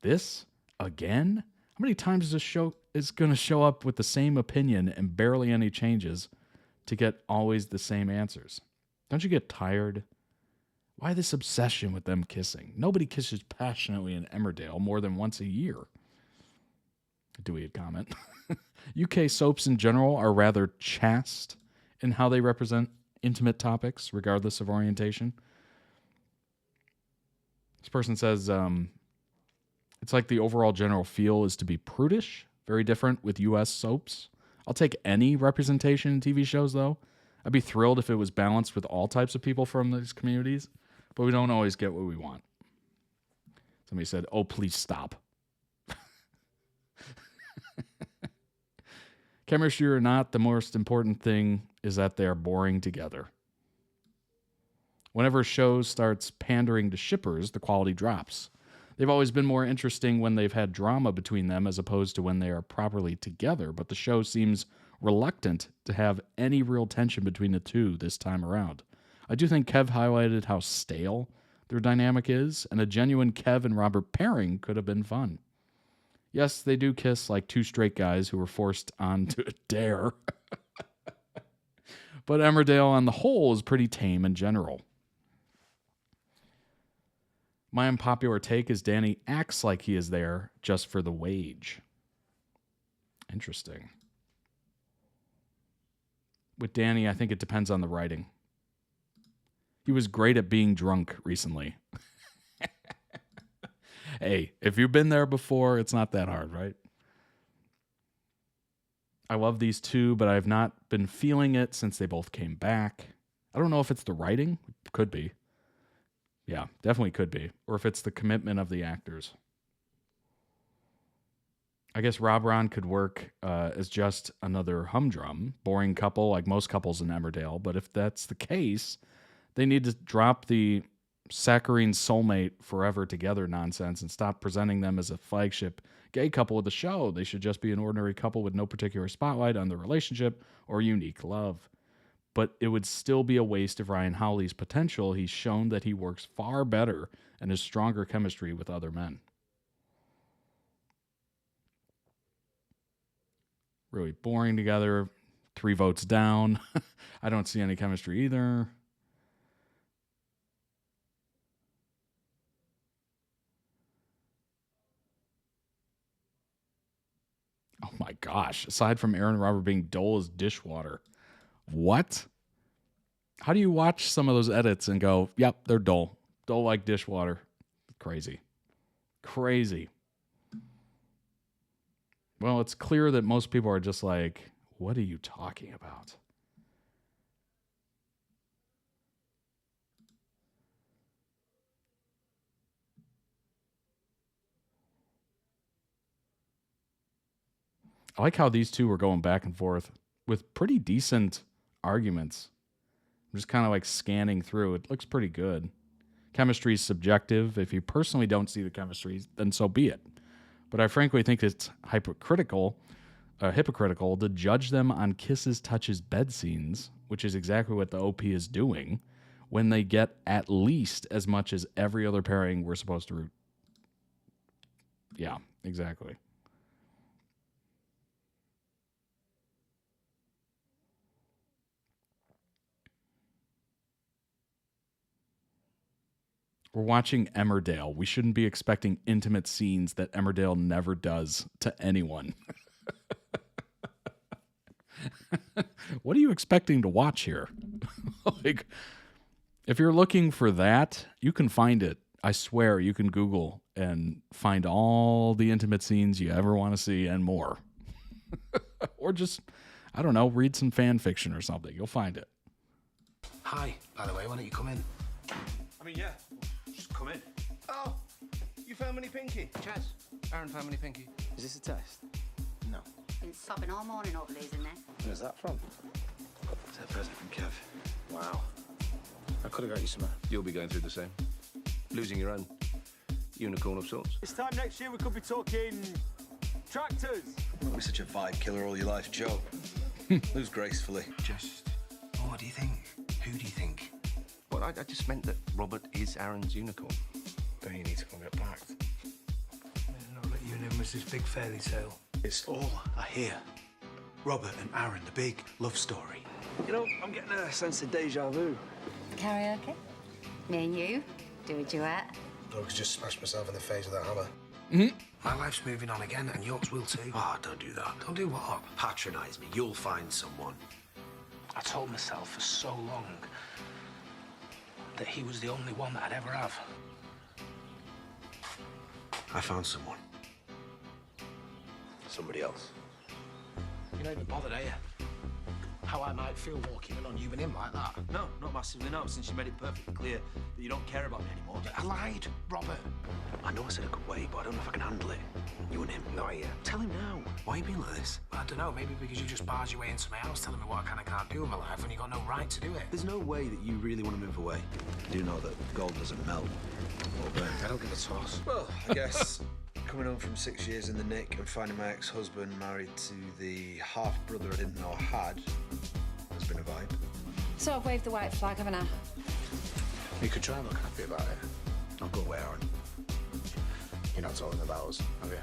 This, again? How many times is this show is going to show up with the same opinion and barely any changes to get always the same answers? Don't you get tired? Why this obsession with them kissing? Nobody kisses passionately in Emmerdale more than once a year. Dewey comment. UK soaps in general are rather chaste in how they represent intimate topics, regardless of orientation. This person says, it's like the overall general feel is to be prudish, very different with US soaps. I'll take any representation in TV shows, though. I'd be thrilled if it was balanced with all types of people from these communities, but we don't always get what we want. Somebody said, oh, please stop. Chemistry or not, the most important thing is that they are boring together. Whenever a show starts pandering to shippers, the quality drops. They've always been more interesting when they've had drama between them as opposed to when they are properly together, but the show seems reluctant to have any real tension between the two this time around. I do think Kev highlighted how stale their dynamic is, and a genuine Kev and Robert pairing could have been fun. Yes, they do kiss like two straight guys who were forced onto a dare. But Emmerdale on the whole is pretty tame in general. My unpopular take is Danny acts like he is there just for the wage. Interesting. With Danny, I think it depends on the writing. He was great at being drunk recently. Hey, if you've been there before, it's not that hard, right? I love these two, but I've not been feeling it since they both came back. I don't know if it's the writing. It could be. Yeah, definitely could be. Or if it's the commitment of the actors. I guess Robron could work as just another humdrum, boring couple like most couples in Emmerdale. But if that's the case, they need to drop the saccharine soulmate forever together nonsense and stop presenting them as a flagship gay couple of the show. They should just be an ordinary couple with no particular spotlight on their relationship or unique love. But it would still be a waste of Ryan Howley's potential. He's shown that he works far better and has stronger chemistry with other men. Really boring together. 3 votes down. I don't see any chemistry either. Oh my gosh. Aside from Aaron and Robert being dull as dishwater. What? How do you watch some of those edits and go, yep, they're dull. Dull like dishwater. Crazy. Crazy. Well, it's clear that most people are just like, what are you talking about? I like how these two were going back and forth with pretty decent arguments. I'm just kind of like scanning through. It looks pretty good. Chemistry is subjective. If you personally don't see the chemistry, then so be it. But I frankly think it's hypocritical to judge them on kisses, touches, bed scenes, which is exactly what the OP is doing, when they get at least as much as every other pairing we're supposed to root. Yeah, exactly. We're watching Emmerdale. We shouldn't be expecting intimate scenes that Emmerdale never does to anyone. What are you expecting to watch here? Like, if you're looking for that, you can find it. I swear you can Google and find all the intimate scenes you ever want to see and more. Or just, I don't know, read some fan fiction or something. You'll find it. Hi, by the way, why don't you come in? I mean, yeah. Just come in. Oh, you found Minnie Pinky? Chaz, Aaron found Minnie Pinky. Is this a test? No. Been sobbing all morning over losing this. Where's that from? It's a present from Kev. Wow. I could have got you some. You'll be going through the same. Losing your own unicorn of sorts. This time next year we could be talking tractors. Don't be such a vibe killer all your life, Joe. Lose gracefully. Just, what do you think? Who do you think? Well, I just meant that Robert is Aaron's unicorn. Then you need to go and get backed. Not let you and him miss this big fairy tale. It's all I hear. Robert and Aaron, the big love story. You know, I'm getting a sense of deja vu. Karaoke? Me and you? Do a duet? Doug's just smashed myself in the face with that hammer. Mm-hmm. My life's moving on again, and yours will too. Oh, don't do that. Don't do what? Patronise me. You'll find someone. I told myself for so long that he was the only one that I'd ever have. I found someone. Somebody else. You don't even bother, do you? How I might feel walking in on you and him like that. No, not massively, no, since you made it perfectly clear that you don't care about me anymore. I lied, Robert. I know I said I could wait, but I don't know if I can handle it. You and him. Not yet. Tell him now. Why are you being like this? I don't know, maybe because you just barge your way into my house telling me what I can and can't do with my life when you got no right to do it. There's no way that you really want to move away. You do know that gold doesn't melt or burn. I don't give a toss. Well, I guess coming home from 6 years in the nick and finding my ex-husband married to the half-brother I didn't know I had has been a vibe. So I've waved the white flag, haven't I? You could try and look happy about it. I'll go away, Aaron. You're not talking about us, have you?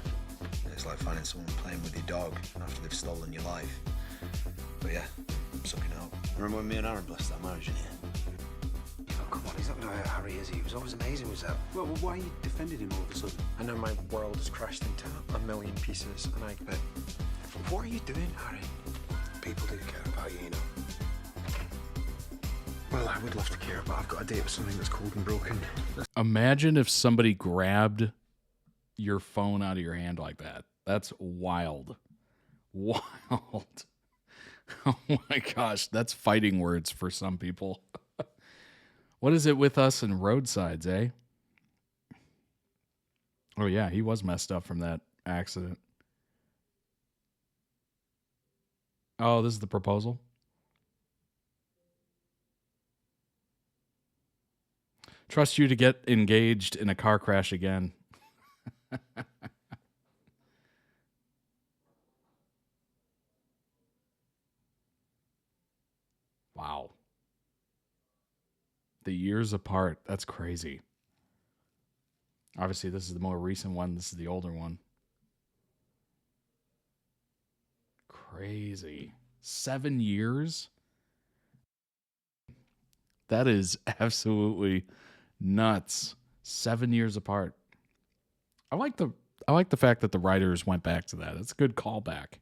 It's like finding someone playing with your dog after they've stolen your life. But yeah, I'm sucking it up. Remember when me and Aaron blessed that marriage in here? Oh, come on, he's not gonna hurt Harry, is he? He was always amazing, was that? Well, why you defended him all of a sudden? I know my world has crashed into a million pieces, and I bet. What are you doing, Harry? People do care about you, you know. Well, I would love to care, but I've got a date with something that's cold and broken. Imagine if somebody grabbed your phone out of your hand like that. That's wild. Wild. Oh my gosh, that's fighting words for some people. What is it with us and roadsides, eh? Oh, yeah, he was messed up from that accident. Oh, this is the proposal? Trust you to get engaged in a car crash again. Wow. The years apart. That's crazy. Obviously, this is the more recent one. This is the older one. Crazy. 7 years? That is absolutely nuts. 7 years apart. I like the fact that the writers went back to that. It's a good callback.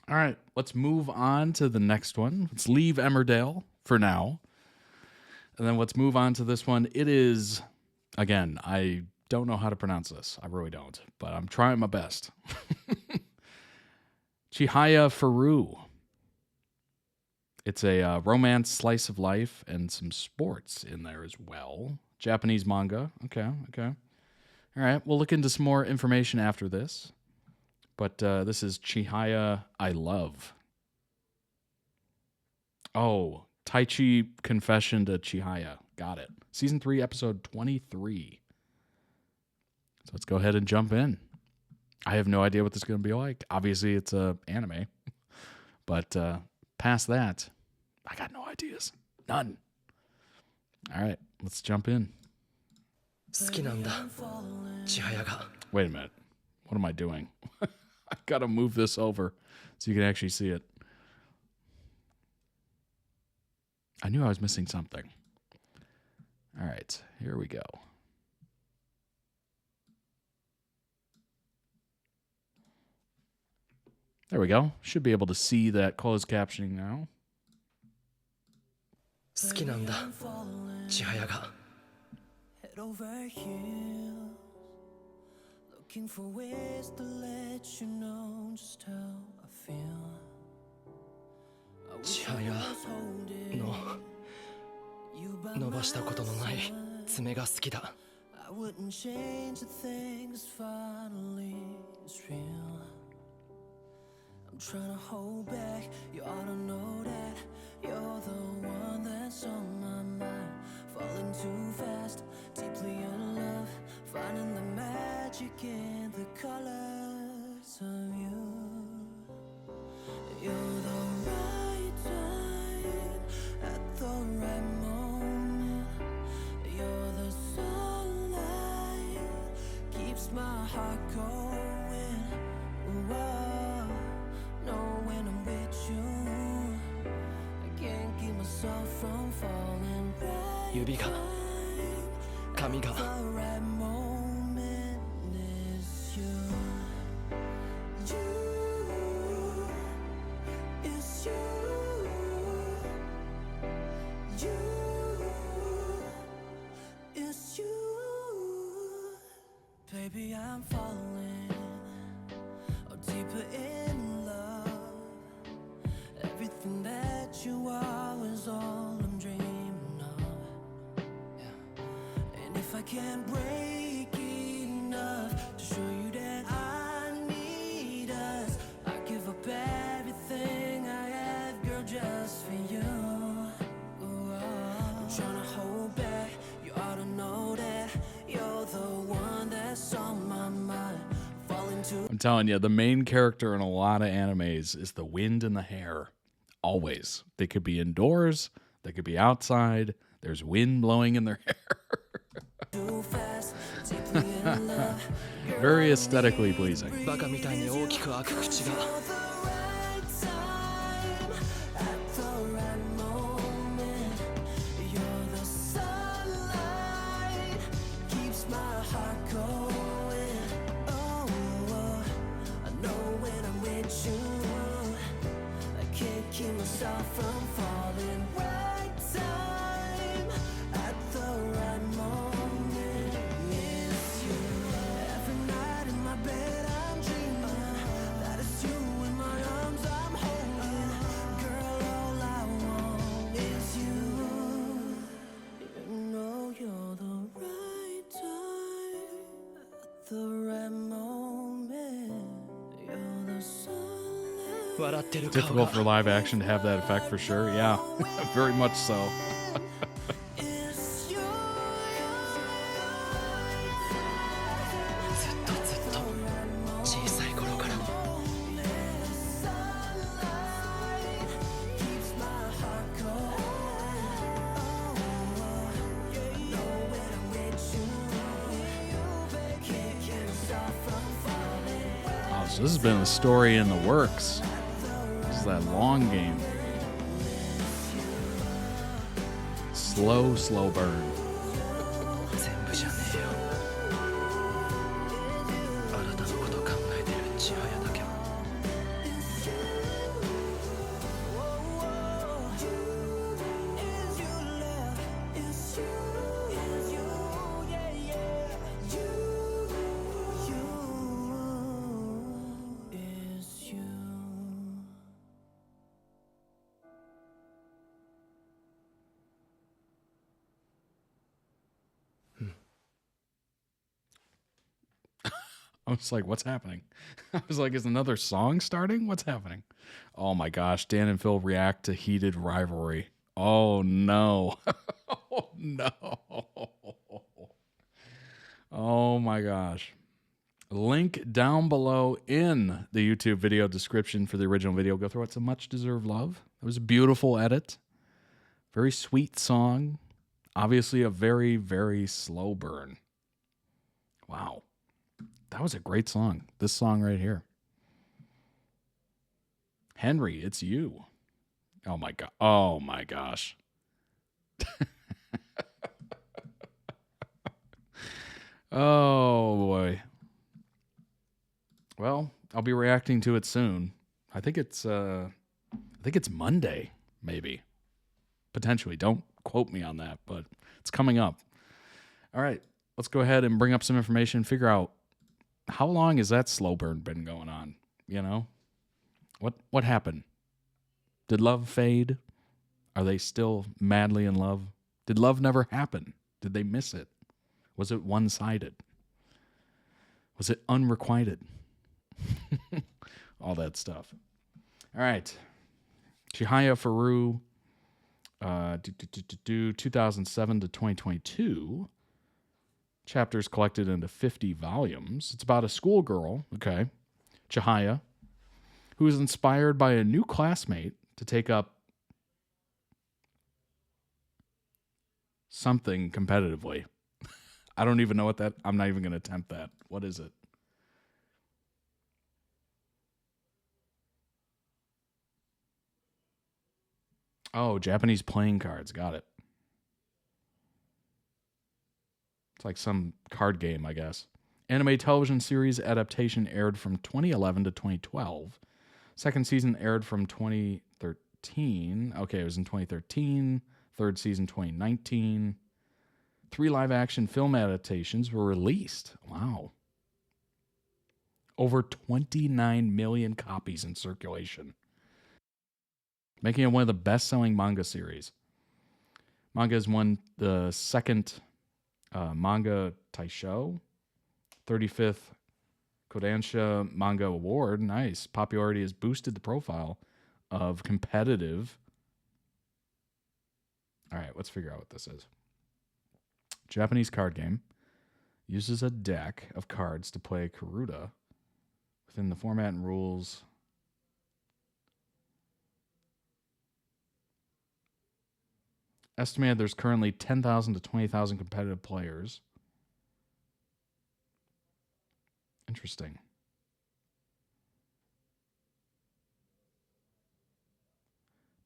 All right, let's move on to the next one. Let's leave Emmerdale for now. And then let's move on to this one. It is, again, I don't know how to pronounce this. I really don't, but I'm trying my best. Chihayafuru. It's a romance slice of life and some sports in there as well. Japanese manga. Okay. All right, we'll look into some more information after this. But this is Chihaya I Love. Oh, Taichi Confession to Chihaya. Got it. Season 3, episode 23. So let's go ahead and jump in. I have no idea what this is going to be like. Obviously, it's an anime. But past that, I got no ideas. None. All right, let's jump in. Wait a minute. What am I doing? I got to move this over so you can actually see it. I knew I was missing something. All right, here we go. There we go. Should be able to see that closed captioning now. Head over heels, looking for ways to let you know just how I feel. I wish I was holding you by my side. I wouldn't change a thing, 'cause finally it's real. I'm trying to hold back, you ought to know that you're the one that's on my mind. Falling too fast, deeply in love, finding the magic in the colors of you. You're the right time at the right moment. You're the sunlight, keeps my heart going. Whoa, know when I'm with you, I can't keep myself from falling right. 指が髪が The right moment is you. You, it's you. You, it's you. Baby, I'm falling, oh, deeper in love. Everything that you are is all I'm dreaming of. And if I can't break enough to show you that I need us, I give up everything I have, girl, just for you. Ooh, I'm trying to hold back, you ought to know that you're the one that's on my mind. Falling to I'm telling you, the main character in a lot of animes is the wind in the hair. Always. They could be indoors. They could be outside. There's wind blowing in their hair. Very aesthetically pleasing. バカみたいに大きく開く口が Keep myself from falling. Right time at the right moment is you. Every night in my bed I'm dreaming that it's you in my arms I'm holding. Girl, all I want is you. Difficult for live action to have that effect for sure. Yeah, very much so. So this has been a story in the works. This is that long game. Slow burn. I was like, what's happening? I was like, is another song starting? What's happening? Oh my gosh, Dan and Phil react to heated rivalry. Oh no. Oh no. Oh my gosh. Link down below in the YouTube video description for the original video. Go through it. It's a much deserved love. It was a beautiful edit. Very sweet song. Obviously a very, very slow burn. Wow. That was a great song. This song right here. Henry, it's you. Oh my god. Oh my gosh. Oh boy. Well, I'll be reacting to it soon. I think it's Monday, maybe. Potentially. Don't quote me on that, but it's coming up. All right. Let's go ahead and bring up some information, figure out how long has that slow burn been going on? You know? What happened? Did love fade? Are they still madly in love? Did love never happen? Did they miss it? Was it one-sided? Was it unrequited? All that stuff. All right. Chihayafuru, 2007 to 2022. Chapters collected into 50 volumes. It's about a schoolgirl, okay, Chihaya, who is inspired by a new classmate to take up something competitively. I don't even know what that, I'm not even going to attempt that. What is it? Oh, Japanese playing cards. Got it. It's like some card game, I guess. Anime television series adaptation aired from 2011 to 2012. Second season aired from 2013. Okay, it was in 2013. Third season 2019. 3 live action film adaptations were released. Wow. Over 29 million copies in circulation, making it one of the best-selling manga series. Manga has won the second Manga Taisho, 35th Kodansha Manga Award. Nice. Popularity has boosted the profile of competitive. All right, let's figure out what this is. Japanese card game. Uses a deck of cards to play Karuta within the format and rules. Estimated there's currently 10,000 to 20,000 competitive players. Interesting.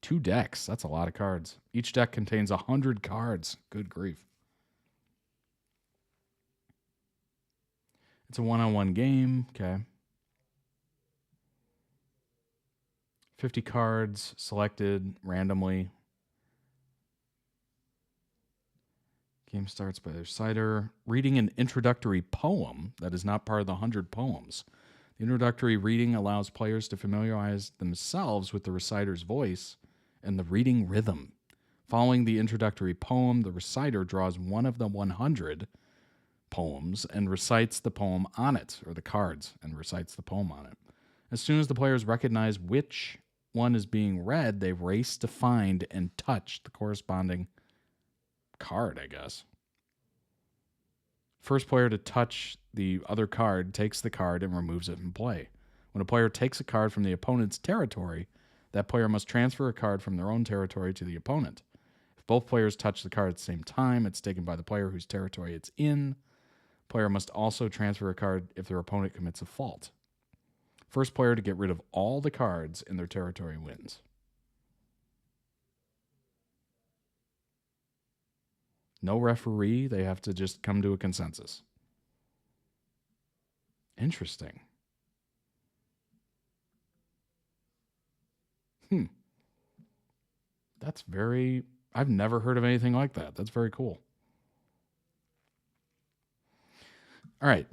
Two decks. That's a lot of cards. Each deck contains 100 cards. Good grief. It's a one-on-one game. Okay. 50 cards selected randomly. Game starts by the reciter reading an introductory poem that is not part of the 100 poems. The introductory reading allows players to familiarize themselves with the reciter's voice and the reading rhythm. Following the introductory poem, the reciter draws one of the 100 poems and recites the poem on it, or the cards, and recites the poem on it. As soon as the players recognize which one is being read, they race to find and touch the corresponding card, I guess. First player to touch the other card takes the card and removes it from play. When a player takes a card from the opponent's territory, that player must transfer a card from their own territory to the opponent. If both players touch the card at the same time, it's taken by the player whose territory it's in. Player must also transfer a card if their opponent commits a fault. First player to get rid of all the cards in their territory wins. No referee. They have to just come to a consensus. Interesting. That's very... I've never heard of anything like that. That's very cool. All right.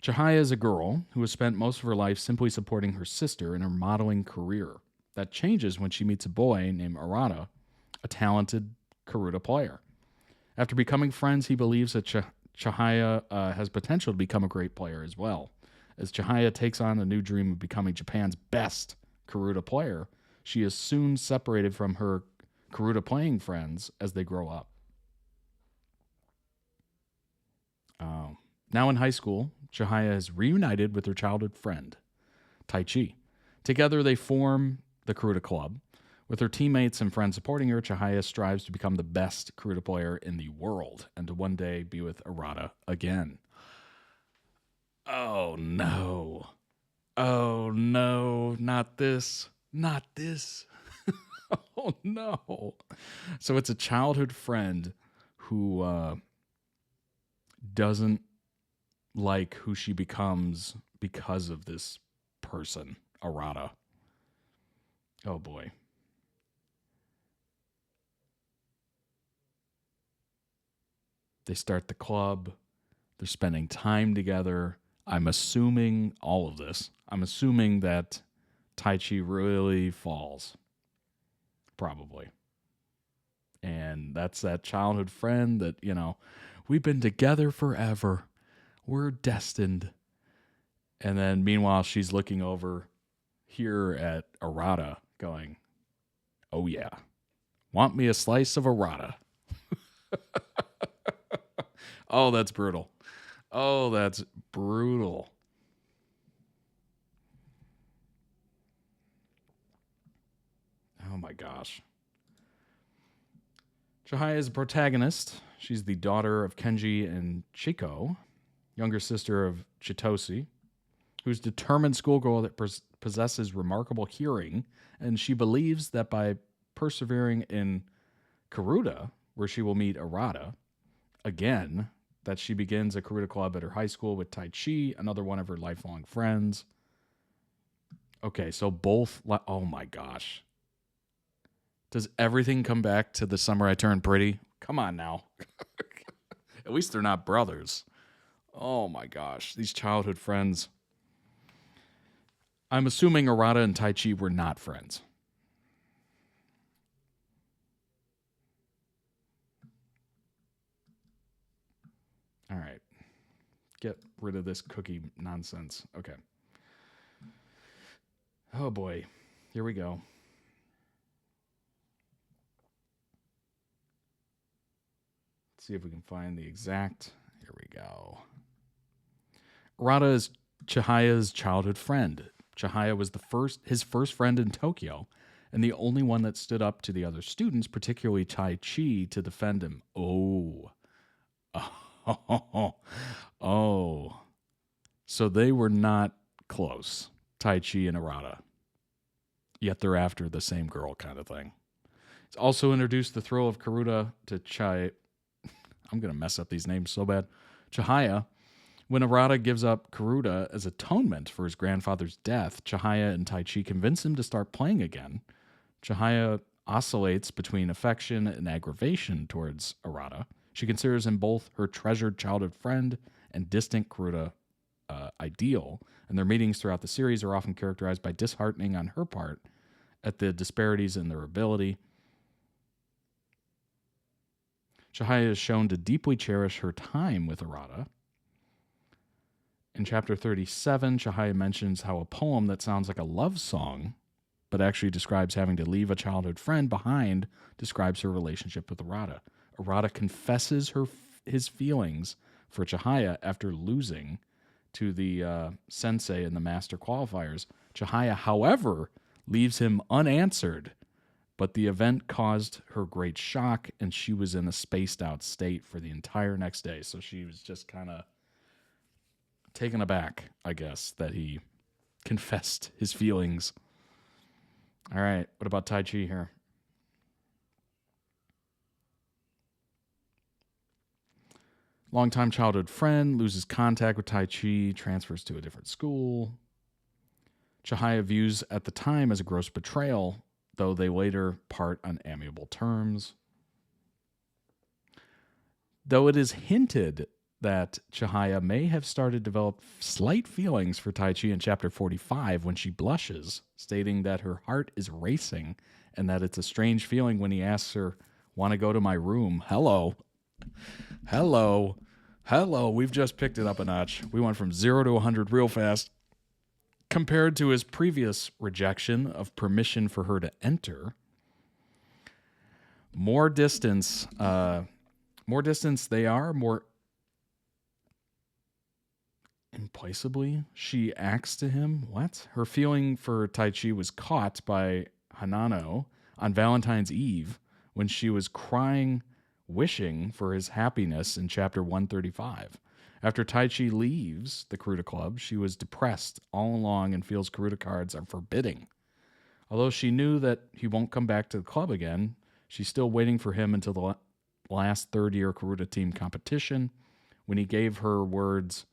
Chihaya is a girl who has spent most of her life simply supporting her sister in her modeling career. That changes when she meets a boy named Arata, a talented Karuta player. After becoming friends, he believes that Chihaya has potential to become a great player as well. As Chihaya takes on a new dream of becoming Japan's best Karuta player, she is soon separated from her Karuta playing friends as they grow up. Now in high school, Chihaya is reunited with her childhood friend, Taichi. Together they form the Karuta Club. With her teammates and friends supporting her, Chihaya strives to become the best Karuta player in the world and to one day be with Arata again. Oh no. Oh no, not this. Not this. Oh no. So it's a childhood friend who doesn't like who she becomes because of this person, Arata. Oh boy. They start the club. They're spending time together. I'm assuming all of this. I'm assuming that Taichi really falls. Probably. And that's that childhood friend that, you know, we've been together forever. We're destined. And then meanwhile, she's looking over here at Arata going, oh yeah, want me a slice of Arata. Oh, that's brutal. Oh, that's brutal. Oh my gosh. Chihaya is a protagonist. She's the daughter of Kenji and Chiko, younger sister of Chitose, who's a determined schoolgirl that possesses remarkable hearing, and she believes that by persevering in Karuta, where she will meet Arata, again, that she begins a Karuta club at her high school with Taichi, another one of her lifelong friends. Okay, so both... oh my gosh. Does everything come back to the summer I turned pretty? Come on now. At least they're not brothers. Oh my gosh, these childhood friends. I'm assuming Arata and Taichi were not friends. All right. Get rid of this cookie nonsense. Okay. Oh boy. Here we go. Let's see if we can find the exact. Here we go. Arata is Chihaya's childhood friend. Chihaya was his first friend in Tokyo, and the only one that stood up to the other students, particularly Taichi, to defend him. Oh. So they were not close, Taichi and Arata. Yet they're after the same girl kind of thing. It's also introduced the thrill of Karuta to I'm going to mess up these names so bad. Chihaya. When Arata gives up Karuta as atonement for his grandfather's death, Chihaya and Taichi convince him to start playing again. Chihaya oscillates between affection and aggravation towards Arata. She considers him both her treasured childhood friend and distant Karuta ideal, and their meetings throughout the series are often characterized by disheartening on her part at the disparities in their ability. Chihaya is shown to deeply cherish her time with Arata, In chapter 37, Chihaya mentions how a poem that sounds like a love song, but actually describes having to leave a childhood friend behind, describes her relationship with Arata. Arata confesses his feelings for Chihaya after losing to the sensei in the master qualifiers. Chihaya, however, leaves him unanswered, but the event caused her great shock, and she was in a spaced out state for the entire next day. So she was just kind of taken aback, I guess, that he confessed his feelings. All right, what about Tai Chi here? Longtime childhood friend loses contact with Tai Chi, transfers to a different school. Chihaya views at the time as a gross betrayal, though they later part on amiable terms. Though it is hinted that Chihaya may have started to develop slight feelings for Tai Chi in chapter 45 when she blushes, stating that her heart is racing and that it's a strange feeling when he asks her, "Want to go to my room?" Hello. We've just picked it up a notch. We went from 0 to 100 real fast. Compared to his previous rejection of permission for her to enter, more distance they are, more implaceably she acts to him. What? Her feeling for Tai Chi was caught by Hanano on Valentine's Eve when she was crying, wishing for his happiness in chapter 135. After Tai Chi leaves the Karuta Club, she was depressed all along and feels Karuta cards are forbidding. Although she knew that he won't come back to the club again, she's still waiting for him until the last third-year Karuta team competition, when he gave her words,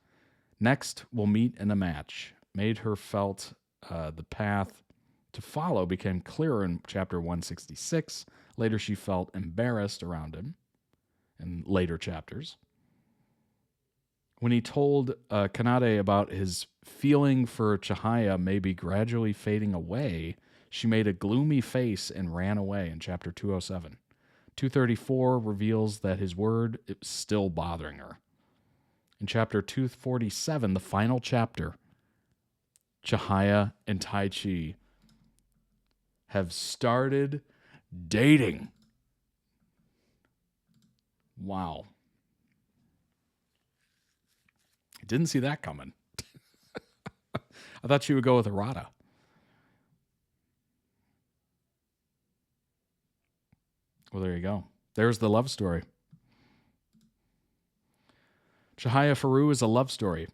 "Next, we'll meet in a match," made her felt the path to follow became clearer in chapter 166. Later, she felt embarrassed around him in later chapters. When he told Kanade about his feeling for Chihaya maybe gradually fading away, she made a gloomy face and ran away in chapter 207. 234 reveals that his word is still bothering her. In chapter 247, the final chapter, Chihaya and Tai Chi have started dating. Wow. Didn't see that coming. I thought she would go with Arata. Well, there you go. There's the love story. Chihayafuru is a love story.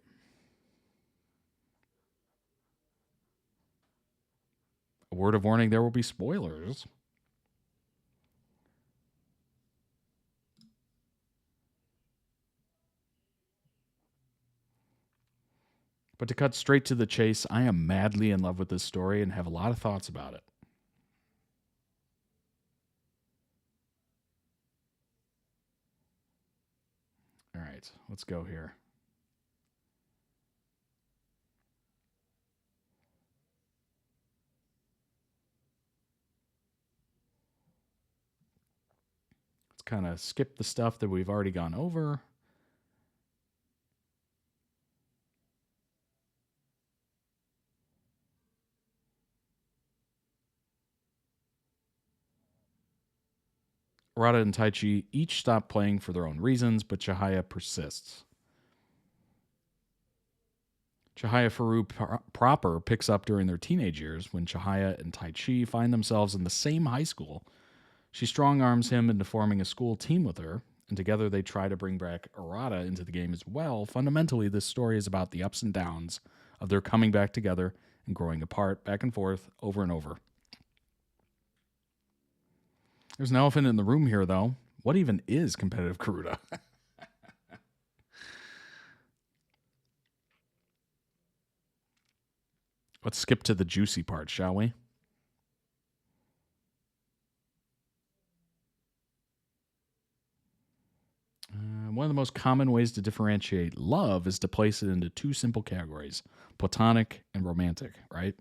A word of warning, there will be spoilers. But to cut straight to the chase, I am madly in love with this story and have a lot of thoughts about it. All right, let's go here. Let's kind of skip the stuff that we've already gone over. Arata and Tai Chi each stop playing for their own reasons, but Chihaya persists. Chihayafuru proper picks up during their teenage years when Chihaya and Tai Chi find themselves in the same high school. She strong-arms him into forming a school team with her, and together they try to bring back Arata into the game as well. Fundamentally, this story is about the ups and downs of their coming back together and growing apart, back and forth, over and over. There's an elephant in the room here, though. What even is competitive Karuta? Let's skip to the juicy part, shall we? One of the most common ways to differentiate love is to place it into two simple categories, platonic and romantic, right?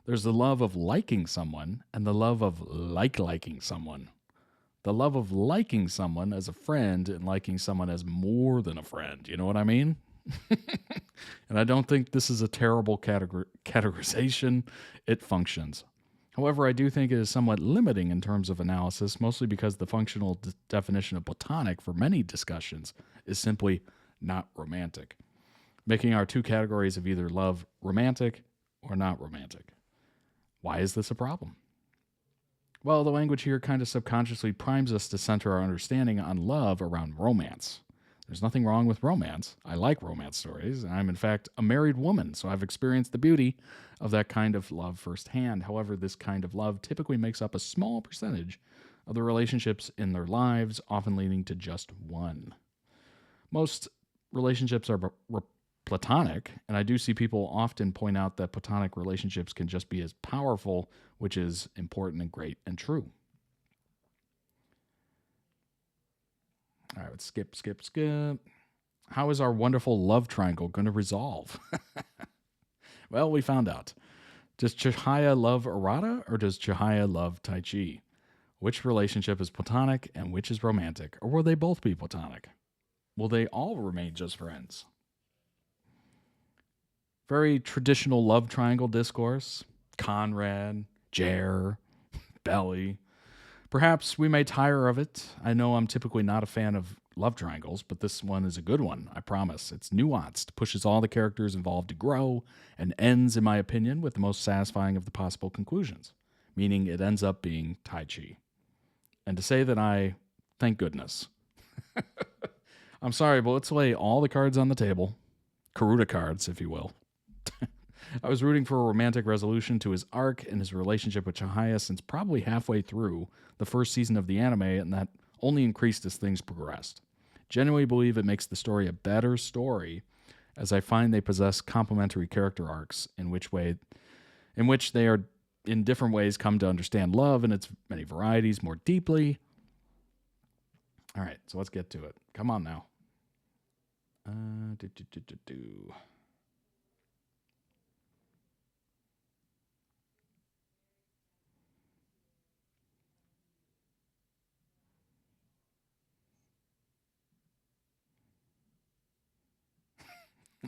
There's the love of liking someone and the love of liking someone. The love of liking someone as a friend and liking someone as more than a friend. You know what I mean? And I don't think this is a terrible categorization. It functions. However, I do think it is somewhat limiting in terms of analysis, mostly because the functional definition of platonic for many discussions is simply not romantic, making our two categories of either love romantic or not romantic. Why is this a problem? Well, the language here kind of subconsciously primes us to center our understanding on love around romance. There's nothing wrong with romance. I like romance stories. I'm, in fact, a married woman, so I've experienced the beauty of that kind of love firsthand. However, this kind of love typically makes up a small percentage of the relationships in their lives, often leading to just one. Most relationships are platonic, and I do see people often point out that platonic relationships can just be as powerful, which is important and great and true. All right, let's skip. How is our wonderful love triangle going to resolve? Well, we found out. Does Chihaya love Arata, or does Chihaya love Tai Chi? Which relationship is platonic and which is romantic? Or will they both be platonic? Will they all remain just friends? Very traditional love triangle discourse. Conrad, Jer, Belly. Perhaps we may tire of it. I know I'm typically not a fan of love triangles, but this one is a good one, I promise. It's nuanced, pushes all the characters involved to grow, and ends, in my opinion, with the most satisfying of the possible conclusions, meaning it ends up being Tai Chi. And to say that thank goodness. I'm sorry, but let's lay all the cards on the table. Karuta cards, if you will. I was rooting for a romantic resolution to his arc and his relationship with Chihaya since probably halfway through the first season of the anime, and that only increased as things progressed. Genuinely believe it makes the story a better story, as I find they possess complementary character arcs in which they are in different ways come to understand love in its many varieties more deeply. All right, so let's get to it. Come on now.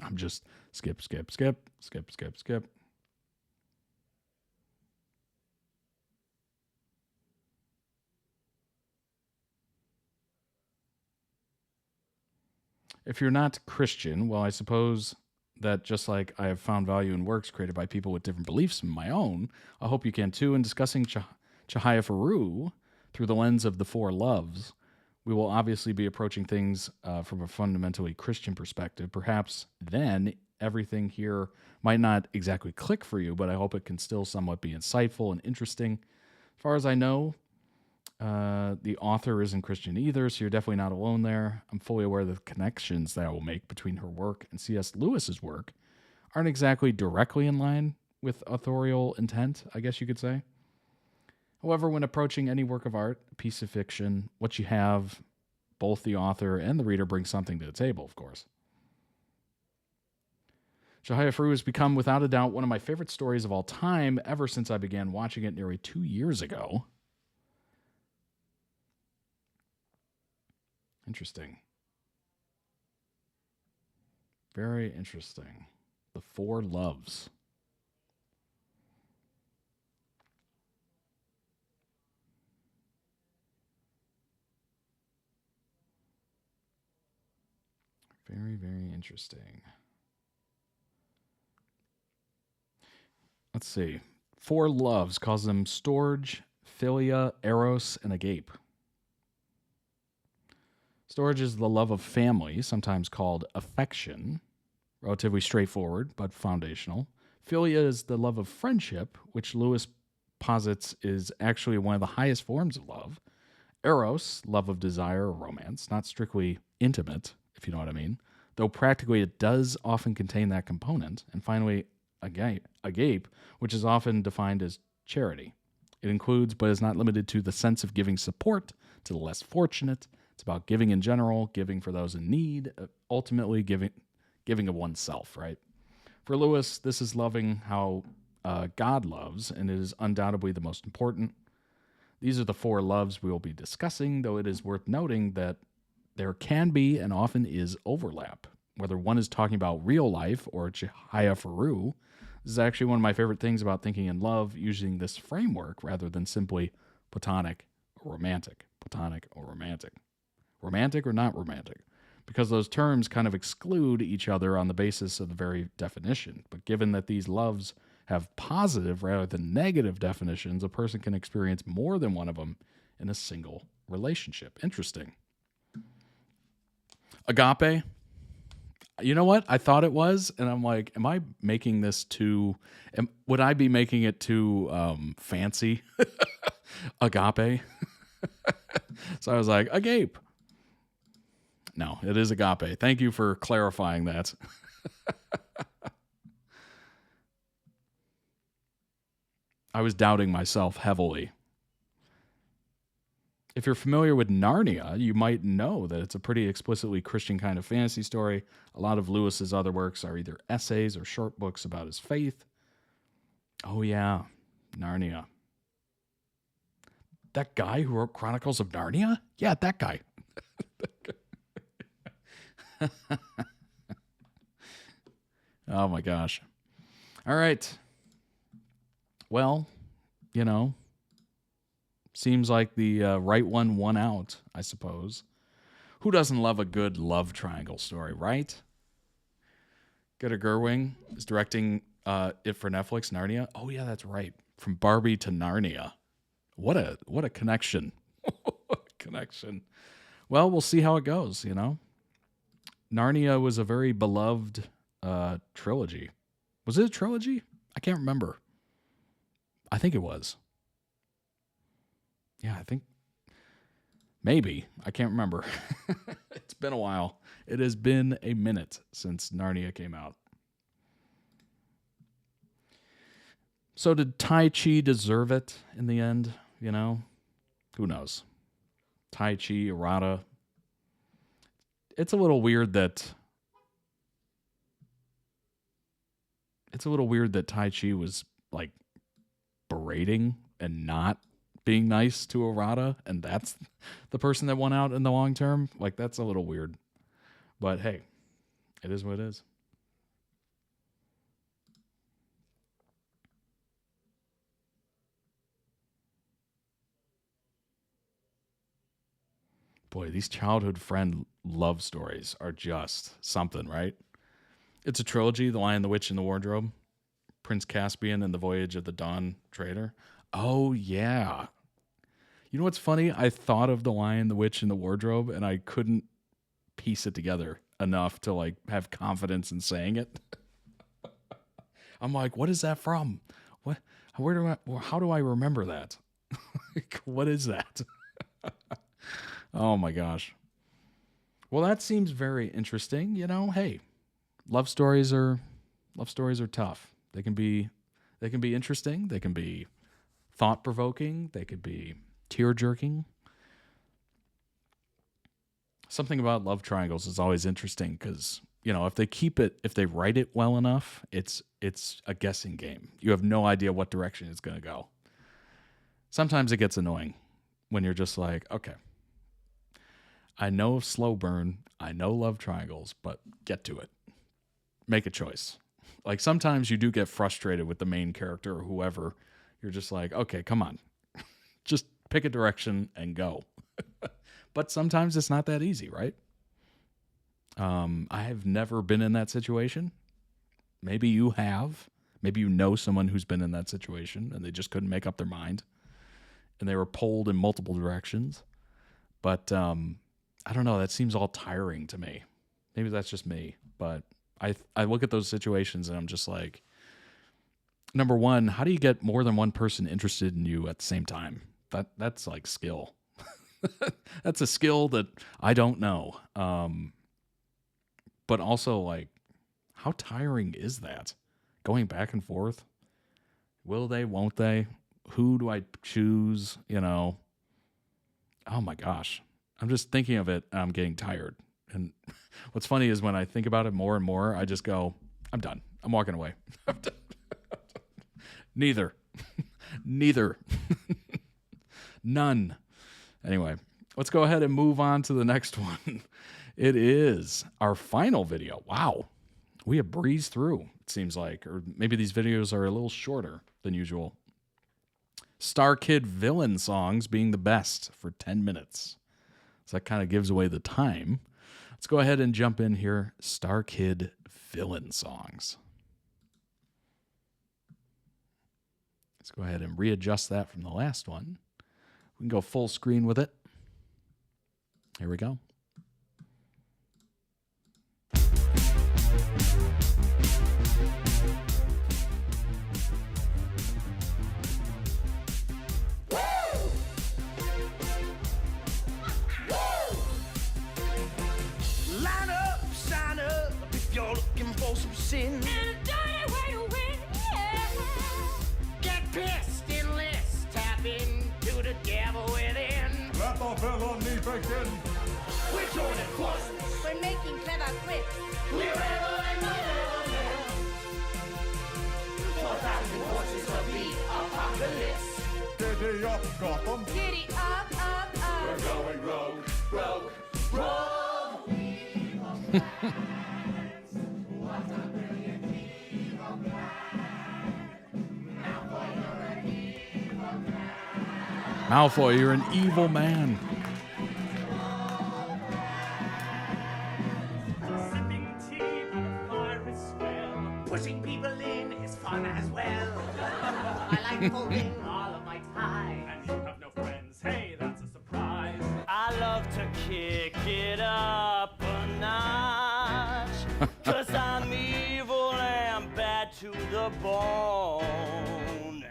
I'm just skip. If you're not Christian, well, I suppose that just like I have found value in works created by people with different beliefs than my own, I hope you can too. In discussing Chihayafuru through the lens of the four loves, we will obviously be approaching things from a fundamentally Christian perspective. Perhaps then everything here might not exactly click for you, but I hope it can still somewhat be insightful and interesting. As far as I know, the author isn't Christian either, so you're definitely not alone there. I'm fully aware that the connections that I will make between her work and C.S. Lewis's work aren't exactly directly in line with authorial intent, I guess you could say. However, when approaching any work of art, a piece of fiction, what you have, both the author and the reader bring something to the table, of course. Chihayafuru has become, without a doubt, one of my favorite stories of all time, ever since I began watching it nearly 2 years ago. Interesting. Very interesting. The Four Loves. Very, very interesting. Let's see. Four Loves calls them storge, philia, eros, and agape. Storge is the love of family, sometimes called affection, relatively straightforward but foundational. Philia is the love of friendship, which Lewis posits is actually one of the highest forms of love. Eros, love of desire or romance, not strictly intimate, if you know what I mean, though practically it does often contain that component. And finally, agape, which is often defined as charity. It includes, but is not limited to, the sense of giving support to the less fortunate. It's about giving in general, giving for those in need, ultimately giving of oneself, right? For Lewis, this is loving how God loves, and it is undoubtedly the most important. These are the four loves we will be discussing, though it is worth noting that there can be and often is overlap whether one is talking about real life or Chihayafuru. This is actually one of my favorite things about thinking in love, using this framework rather than simply platonic or romantic. Platonic or romantic. Romantic or not romantic. Because those terms kind of exclude each other on the basis of the very definition. But given that these loves have positive rather than negative definitions, a person can experience more than one of them in a single relationship. Interesting. Agape. You know what? I thought it was, and I'm like, am I making this too... would I be making it too fancy? Agape. So I was like, agape. No, it is agape. Thank you for clarifying that. I was doubting myself heavily. If you're familiar with Narnia, you might know that it's a pretty explicitly Christian kind of fantasy story. A lot of Lewis's other works are either essays or short books about his faith. Oh yeah, Narnia. That guy who wrote Chronicles of Narnia? Yeah, that guy. Oh my gosh. All right. Well, you know, seems like the right one won out, I suppose. Who doesn't love a good love triangle story, right? Greta Gerwig is directing it for Netflix, Narnia. Oh yeah, that's right. From Barbie to Narnia. What a connection. Connection. Well, we'll see how it goes, you know. Narnia was a very beloved trilogy. Was it a trilogy? I can't remember. I think it was. Yeah, I think maybe. I can't remember. It's been a while. It has been a minute since Narnia came out. So did Tai Chi deserve it in the end? You know? Who knows? Tai Chi, errata. It's a little weird that Tai Chi was like berating and not being nice to errata, and that's the person that won out in the long term. Like, that's a little weird. But hey, it is what it is. Boy, these childhood friend love stories are just something, right? It's a trilogy, The Lion, the Witch, and the Wardrobe. Prince Caspian and the Voyage of the Dawn Trader. Oh, yeah. You know what's funny? I thought of The Lion, the Witch, and the Wardrobe, and I couldn't piece it together enough to like have confidence in saying it. I'm like, what is that from? What? How do I remember that? What is that? Oh my gosh. Well, that seems very interesting. You know, hey, love stories are tough. They can be interesting. They can be thought-provoking. They could be tear-jerking. Something about love triangles is always interesting because, you know, if they write it well enough, it's a guessing game. You have no idea what direction it's going to go. Sometimes it gets annoying when you're just like, okay, I know slow burn, I know love triangles, but get to it. Make a choice. Like sometimes you do get frustrated with the main character or whoever. You're just like, okay, come on. Just pick a direction and go. But sometimes it's not that easy, right? I have never been in that situation. Maybe you have. Maybe you know someone who's been in that situation and they just couldn't make up their mind. And they were pulled in multiple directions. But I don't know. That seems all tiring to me. Maybe that's just me. But I look at those situations and I'm just like, number one, how do you get more than one person interested in you at the same time? That's like skill. That's a skill that I don't know. But also, like, how tiring is that? Going back and forth? Will they, won't they? Who do I choose? You know? Oh my gosh. I'm just thinking of it and I'm getting tired. And what's funny is when I think about it more and more, I just go, I'm done. I'm walking away. I'm done. Neither. None. Anyway, let's go ahead and move on to the next one. It is our final video. Wow. We have breezed through, it seems like. Or maybe these videos are a little shorter than usual. Starkid villain songs being the best for 10 minutes. So that kind of gives away the time. Let's go ahead and jump in here. Starkid villain songs. Let's go ahead and readjust that from the last one. We can go full screen with it. Here we go. Line up, sign up if you're looking for some sin. And a dirty way to win, yeah. Get pissed, enlist, tap into the devil within. Let the villainy begin. We're joining forces. We're making clever quips. We're rebelling the devil. 4,000 horses of the apocalypse. Giddy up, Gotham. Giddy up, up, up. We're going rogue, rogue, rogue. Malfoy, you're an evil man. Sipping tea by the fire is swell. Pushing people in is fun as well. I like folding all of my ties. And you have no friends. Hey, that's a surprise. I love to kick it up a notch. 'Cause I'm evil and bad to the bone.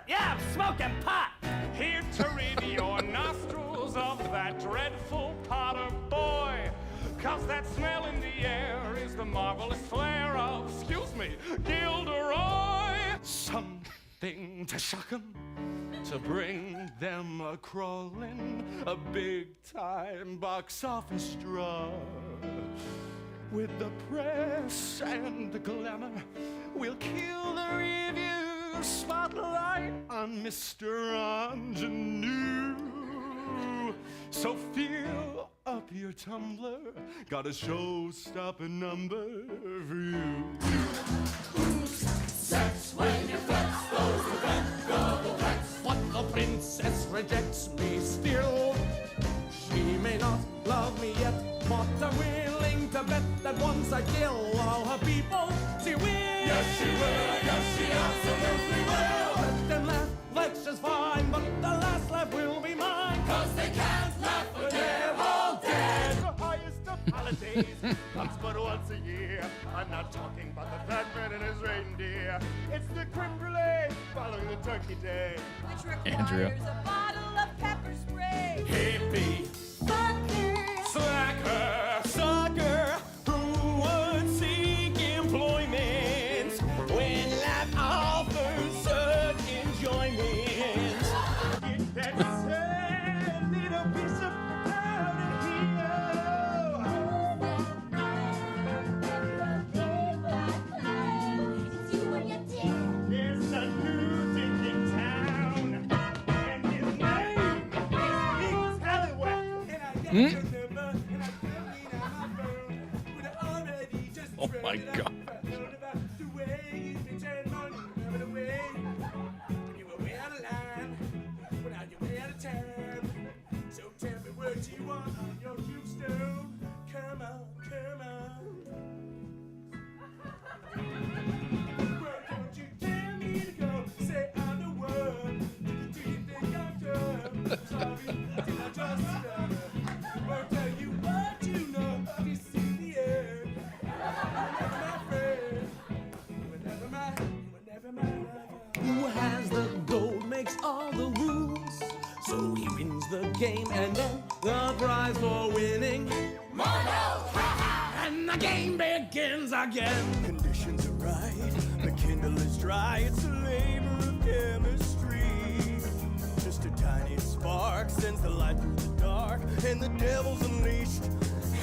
Yeah, I'm smoking pot. Here to rid your nostrils of that dreadful Potter boy. 'Cause that smell in the air is the marvelous flare of, excuse me, Gilderoy. Something to shock 'em, to bring them a-crawling, a big-time box office draw. With the press and the glamour, we'll kill the review spotlight on Mr. Ingenue. So fill up your tumbler, got a show-stopping number for you. Sex when you flex those revengable threats. But the princess rejects me still. She may not love me yet, but I'm willing to bet that once I kill all her people, she will. Yes, she will. Yes, she absolutely will. Let them laugh, that's just fine, but the last laugh will be mine. 'Cause they can't laugh when they're all dead. The highest of holidays comes but once a year. I'm not talking about the fat man and his reindeer. It's the creme brulee following the turkey day, Which requires Andrea. a bottle of pepper spray. hippie, Fucker. slacker, sucker, who would seek employment when life offers such enjoyment. Get that sad little piece of out of here. There's a new dick in town, and his name is Big Tallywhack. Oh my God. So tell me what you want on your tombstone. Come on, come on. Where don't you tell me to go? Say I'm the one. Do you think I'm dumb? Sorry, did I just stutter? Won't tell you what you know. You see the end. Never my friend. You were never my lover. Who has the gold makes all the rules. So he wins the game, and then the prize for winning, Marvel! And the game begins again. Conditions are right, the Kindle is dry. It's a labor of chemistry. Just a tiny spark sends the light through the dark, and the devil's unleashed.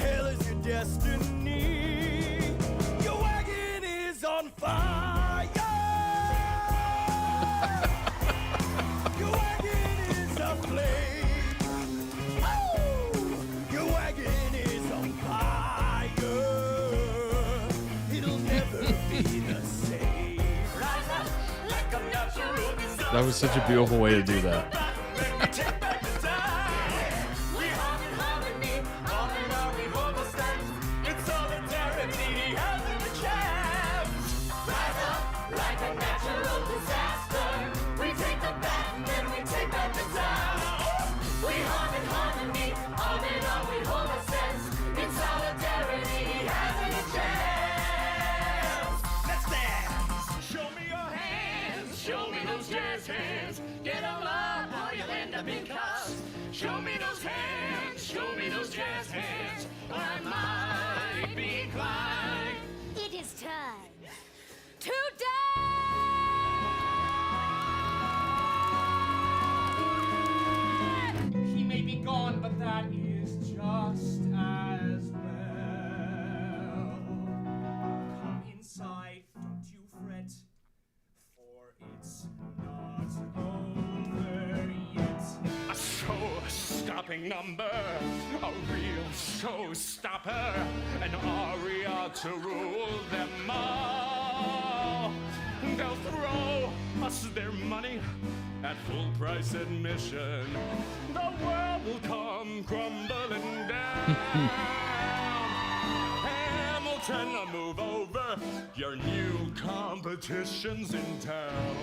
Hell is your destiny. Your wagon is on fire. Your wagon is aflame. Oh! That was such a beautiful way to do that. Show me those hands, show me those jazz hands, or I might be inclined. It is time to die. He may be gone, but that is just as well. Come inside, don't you fret, for it's not over yet. A show-stopping number, a real showstopper, an aria to rule them all. They'll throw us their money at full price admission. The world will come crumbling down. Hamilton, move over. Your new competition's in town.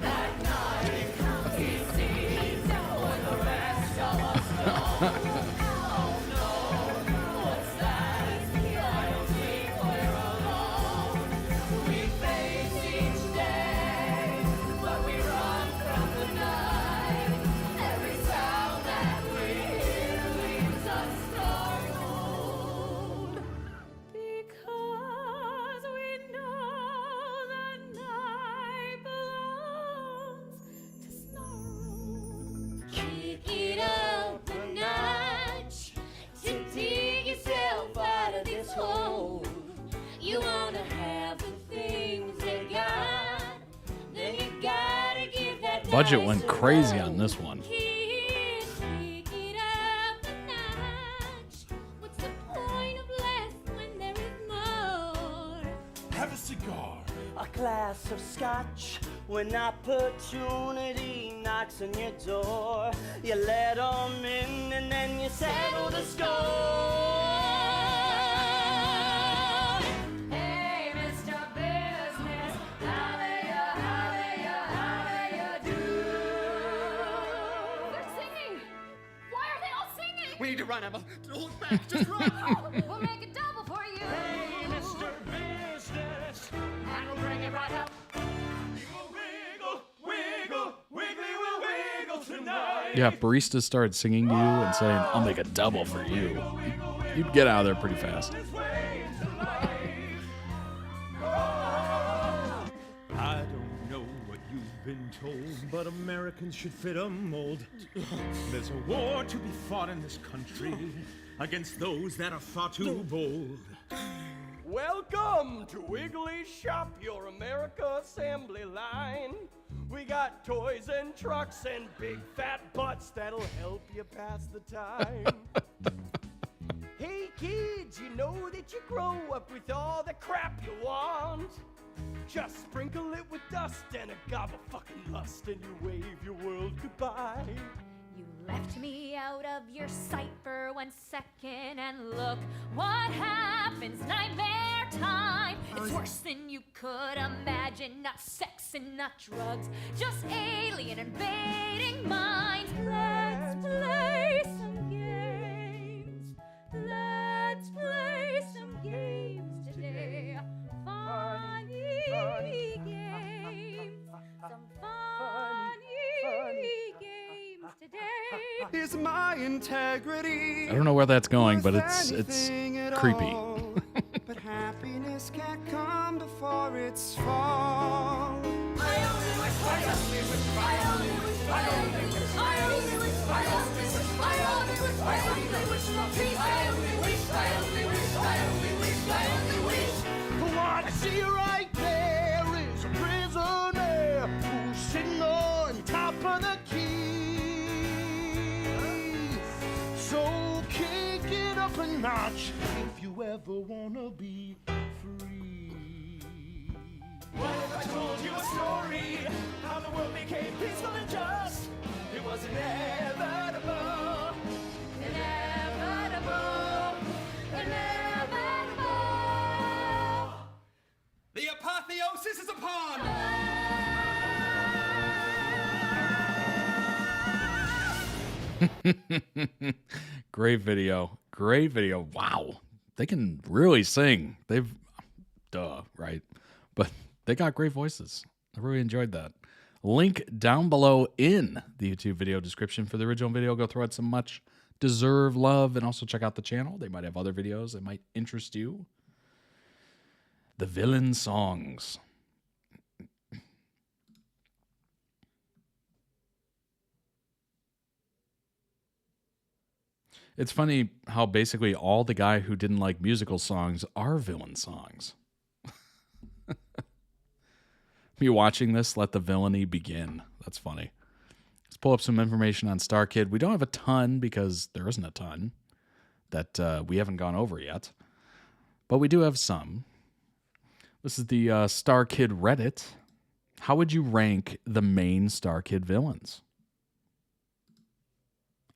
That night he sees what the rest of us know. Oh no, what's that? I don't think we're alone. We face each day, but we run from the night. Every sound that we hear leaves us startled. Because we know the night belongs to Snarl. Kick it up a notch to dig yourself out of this hole. You wanna have the things they got, then you gotta give that Budget dice went a crazy roll. on this one. Kick it up a notch. What's the point of less when there is more? Have a cigar. A glass of scotch. When opportunity knocks on your door, you let 'em in and then you settle the score. Hey, Mr. Business, how do you do? They're singing. Why are they all singing? We need to run, Emma. Hold back. Just run. We'll make a double for you. Hey, Mr. Business, and we'll bring it right up. Wiggle, wiggle, wiggly will wiggle tonight. Yeah, if baristas started singing to you and saying, I'll make a double for you, you'd get out of there pretty fast. I don't know what you've been told, but Americans should fit a mold. There's a war to be fought in this country against those that are far too bold. Welcome to Wiggly Shop, your America assembly line. We got toys and trucks and big fat butts that'll help you pass the time. Hey kids, you know that you grow up with all the crap you want. Just sprinkle it with dust and a gob of fucking lust, and you wave your world goodbye. You left me out of your sight for 1 second, and look what happens. Nightmare time. It's worse than you could imagine. Not sex and not drugs, just alien invading minds. Let's play some games. Let's play some games today. Funny games. Some funny games today. Is my integrity. I don't know where that's going, but it's anything at creepy. all. But happiness can't come before its fall. What I see right there is a prisoner who's sitting on top of the key. So kick it up a notch if you ever wanna be free. What if I told you a story? How the the world became peaceful and just. It was inevitable. Inevitable. Inevitable. The apotheosis is upon! Great video. Great video. Wow. They can really sing. Right? But they got great voices. I really enjoyed that. Link down below in the YouTube video description for the original video. Go throw it some much deserved love, and also check out the channel. They might have other videos that might interest you. The villain songs. It's funny how basically all the guy who didn't like musical songs are villain songs. Me watching this, let the villainy begin. That's funny. Let's pull up some information on Starkid. We don't have a ton because there isn't a ton that we haven't gone over yet. But we do have some. This is the Starkid Reddit. How would you rank the main Starkid villains?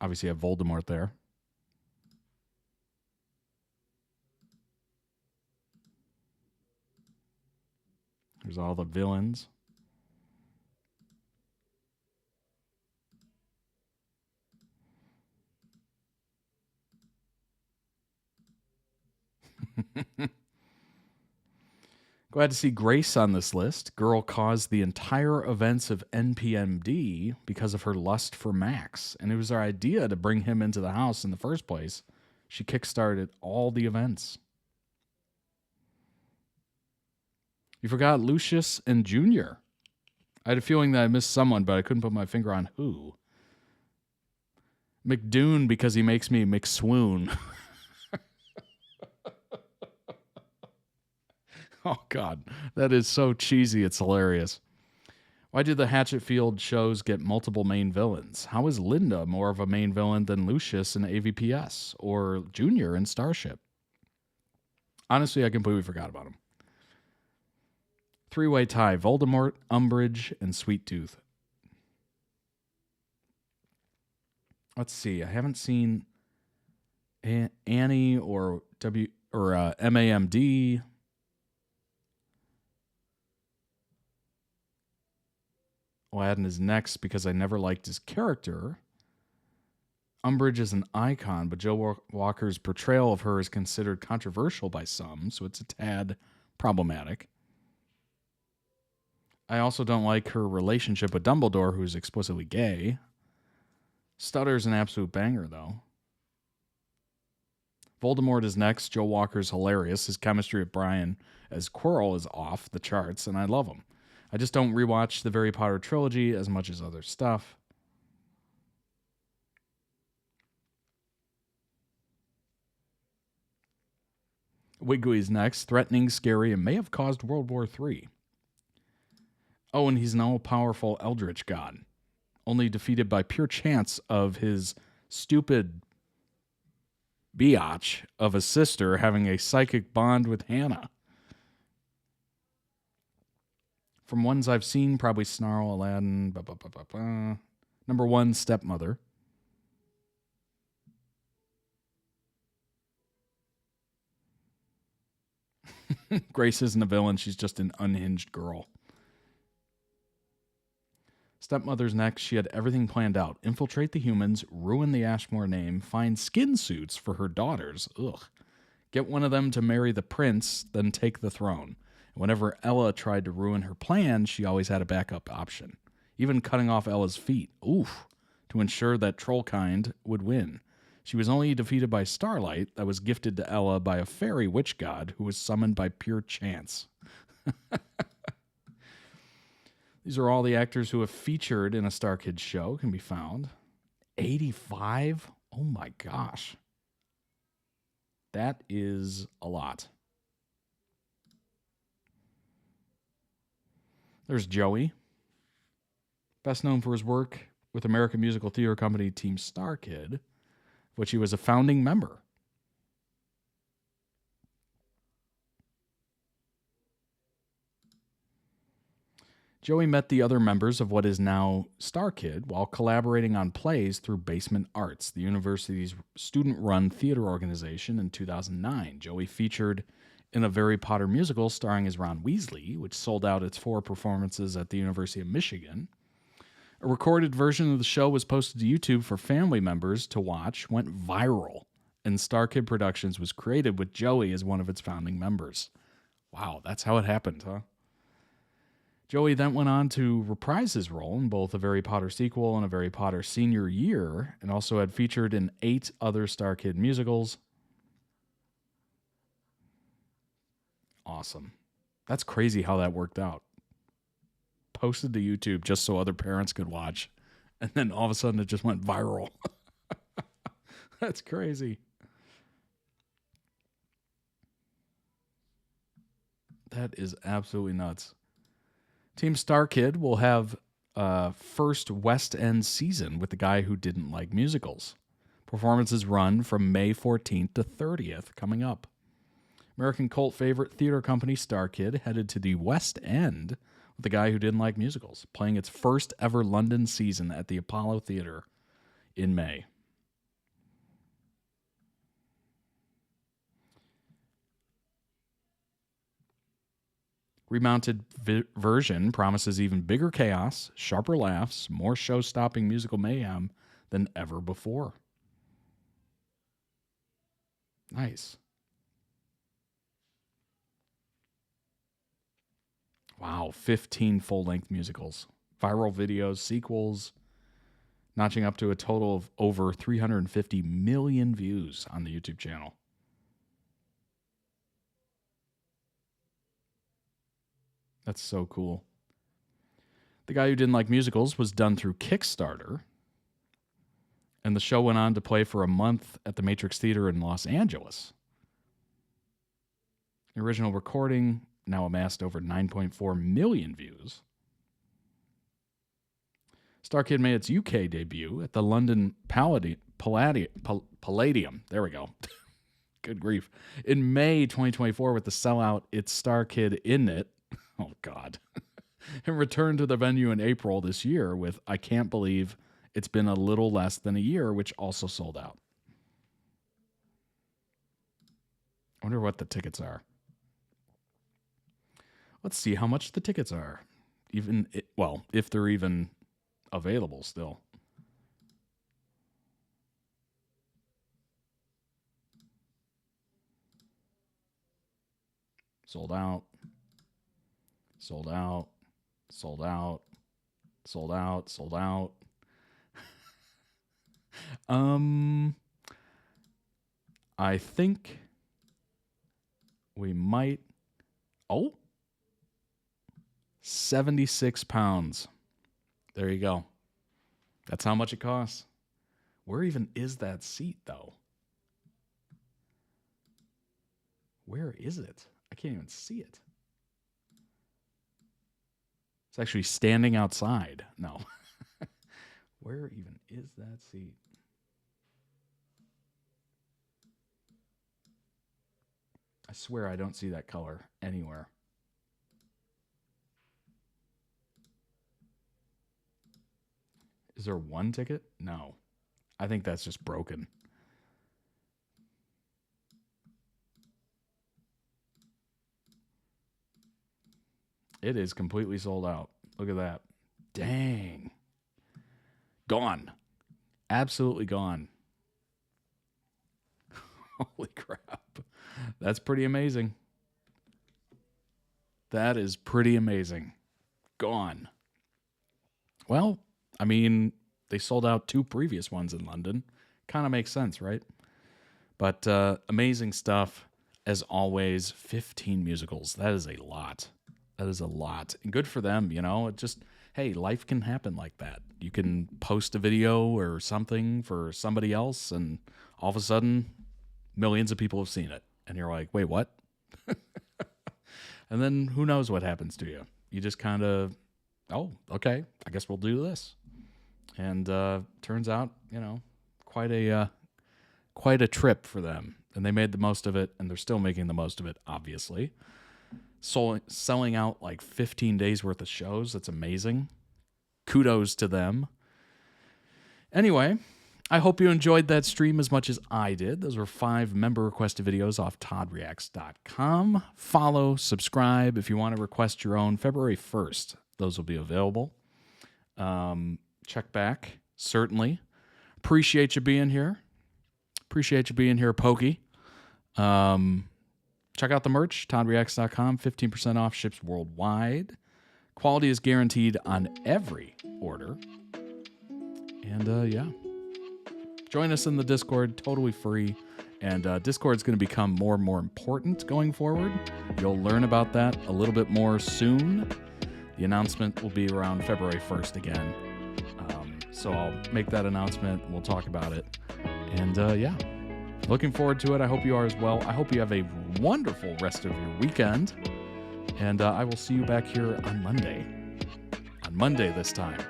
Obviously, you have Voldemort there. There's all the villains. Glad to see Grace on this list. Girl caused the entire events of NPMD because of her lust for Max, and it was her idea to bring him into the house in the first place. She kickstarted all the events. You forgot Lucius and Junior. I had a feeling that I missed someone, but I couldn't put my finger on who. McDoon, because he makes me McSwoon. Oh, God. That is so cheesy. It's hilarious. Why do the Hatchetfield shows get multiple main villains? How is Linda more of a main villain than Lucius in AVPS or Junior in Starship? Honestly, I completely forgot about him. Three-way tie: Voldemort, Umbridge, and Sweet Tooth. Let's see. I haven't seen Annie or MAMD. Aladdin is next because I never liked his character. Umbridge is an icon, but Joe Walker's portrayal of her is considered controversial by some, so it's a tad problematic. I also don't like her relationship with Dumbledore, who's explicitly gay. Stutter's an absolute banger, though. Voldemort is next. Joe Walker's hilarious. His chemistry with Brian as Quirrell is off the charts, and I love him. I just don't rewatch the Harry Potter trilogy as much as other stuff. Wiggly's next. Threatening, scary, and may have caused World War III. Oh, and he's an all-powerful eldritch god, only defeated by pure chance of his stupid biatch of a sister having a psychic bond with Hannah. From ones I've seen, probably Snarl, Aladdin, Number 1, Stepmother. Grace isn't a villain, she's just an unhinged girl. Stepmother's next. She had everything planned out. Infiltrate the humans, ruin the Ashmore name, find skin suits for her daughters. Ugh. Get one of them to marry the prince, then take the throne. And whenever Ella tried to ruin her plan, she always had a backup option. Even cutting off Ella's feet. Oof. To ensure that Trollkind would win. She was only defeated by Starlight, that was gifted to Ella by a fairy witch god who was summoned by pure chance. These are all the actors who have featured in a Starkid show, can be found. 85? Oh my gosh. That is a lot. There's Joey. Best known for his work with American musical theater company Team Starkid, which he was a founding member. Joey met the other members of what is now Starkid while collaborating on plays through Basement Arts, the university's student-run theater organization, in 2009. Joey featured in a Harry Potter musical starring as Ron Weasley, which sold out its 4 performances at the University of Michigan. A recorded version of the show was posted to YouTube for family members to watch, went viral, and Starkid Productions was created with Joey as one of its founding members. Wow, that's how it happened, huh? Joey then went on to reprise his role in both a Harry Potter sequel and a Harry Potter senior year, and also had featured in 8 other Starkid musicals. Awesome. That's crazy how that worked out. Posted to YouTube just so other parents could watch, and then all of a sudden it just went viral. That's crazy. That is absolutely nuts. Team Starkid will have first West End season with the guy who didn't like musicals. Performances run from May 14th to 30th coming up. American cult favorite theater company Starkid headed to the West End with the guy who didn't like musicals, playing its first ever London season at the Apollo Theatre in May. Remounted version promises even bigger chaos, sharper laughs, more show-stopping musical mayhem than ever before. Nice. Wow, 15 full-length musicals, viral videos, sequels, notching up to a total of over 350 million views on the YouTube channel. That's so cool. The guy who didn't like musicals was done through Kickstarter, and the show went on to play for a month at the Matrix Theater in Los Angeles. The original recording now amassed over 9.4 million views. Starkid made its UK debut at the London Palladium. There we go. Good grief. In May 2024 with the sellout It's Starkid in It. Oh, God. And returned to the venue in April this year with I Can't Believe It's Been a Little Less Than a Year, which also sold out. I wonder what the tickets are. Let's see how much the tickets are. If they're even available still. Sold out. Sold out. Sold out. Sold out. Sold out. I think we might. Oh, 76 pounds. There you go. That's how much it costs. Where even is that seat, though? Where is it? I can't even see it. It's actually standing outside. No. Where even is that seat? I swear I don't see that color anywhere. Is there one ticket? No. I think that's just broken. It is completely sold out. Look at that. Dang. Gone. Absolutely gone. Holy crap. That's pretty amazing. That is pretty amazing. Gone. Well, I mean, they sold out 2 previous ones in London. Kind of makes sense, right? But amazing stuff. As always, 15 musicals. That is a lot. That is a lot. And good for them, you know. It just, hey, life can happen like that. You can post a video or something for somebody else, and all of a sudden, millions of people have seen it. And you're like, wait, what? And then who knows what happens to you. You just kind of, oh, okay, I guess we'll do this. And turns out, you know, quite a trip for them. And they made the most of it, and they're still making the most of it, obviously. selling out like 15 days worth of shows. That's amazing. Kudos to them. Anyway, I hope you enjoyed that stream as much as I did. Those were 5 member-requested videos off toddreacts.com. Follow, subscribe if you want to request your own. February 1st, those will be available. Check back, certainly. Appreciate you being here. Appreciate you being here, Pokey. Check out the merch, toddreacts.com. 15% off, ships worldwide. Quality is guaranteed on every order. And yeah. Join us in the Discord, totally free. And Discord is going to become more and more important going forward. You'll learn about that a little bit more soon. The announcement will be around February 1st again. So I'll make that announcement. We'll talk about it. And yeah, looking forward to it. I hope you are as well. I hope you have a wonderful rest of your weekend. And I will see you back here on Monday. On Monday this time.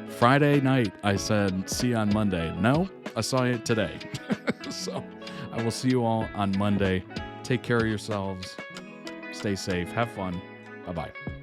Friday night, I said, see you on Monday. No, I saw it today. So I will see you all on Monday. Take care of yourselves. Stay safe. Have fun. Bye-bye.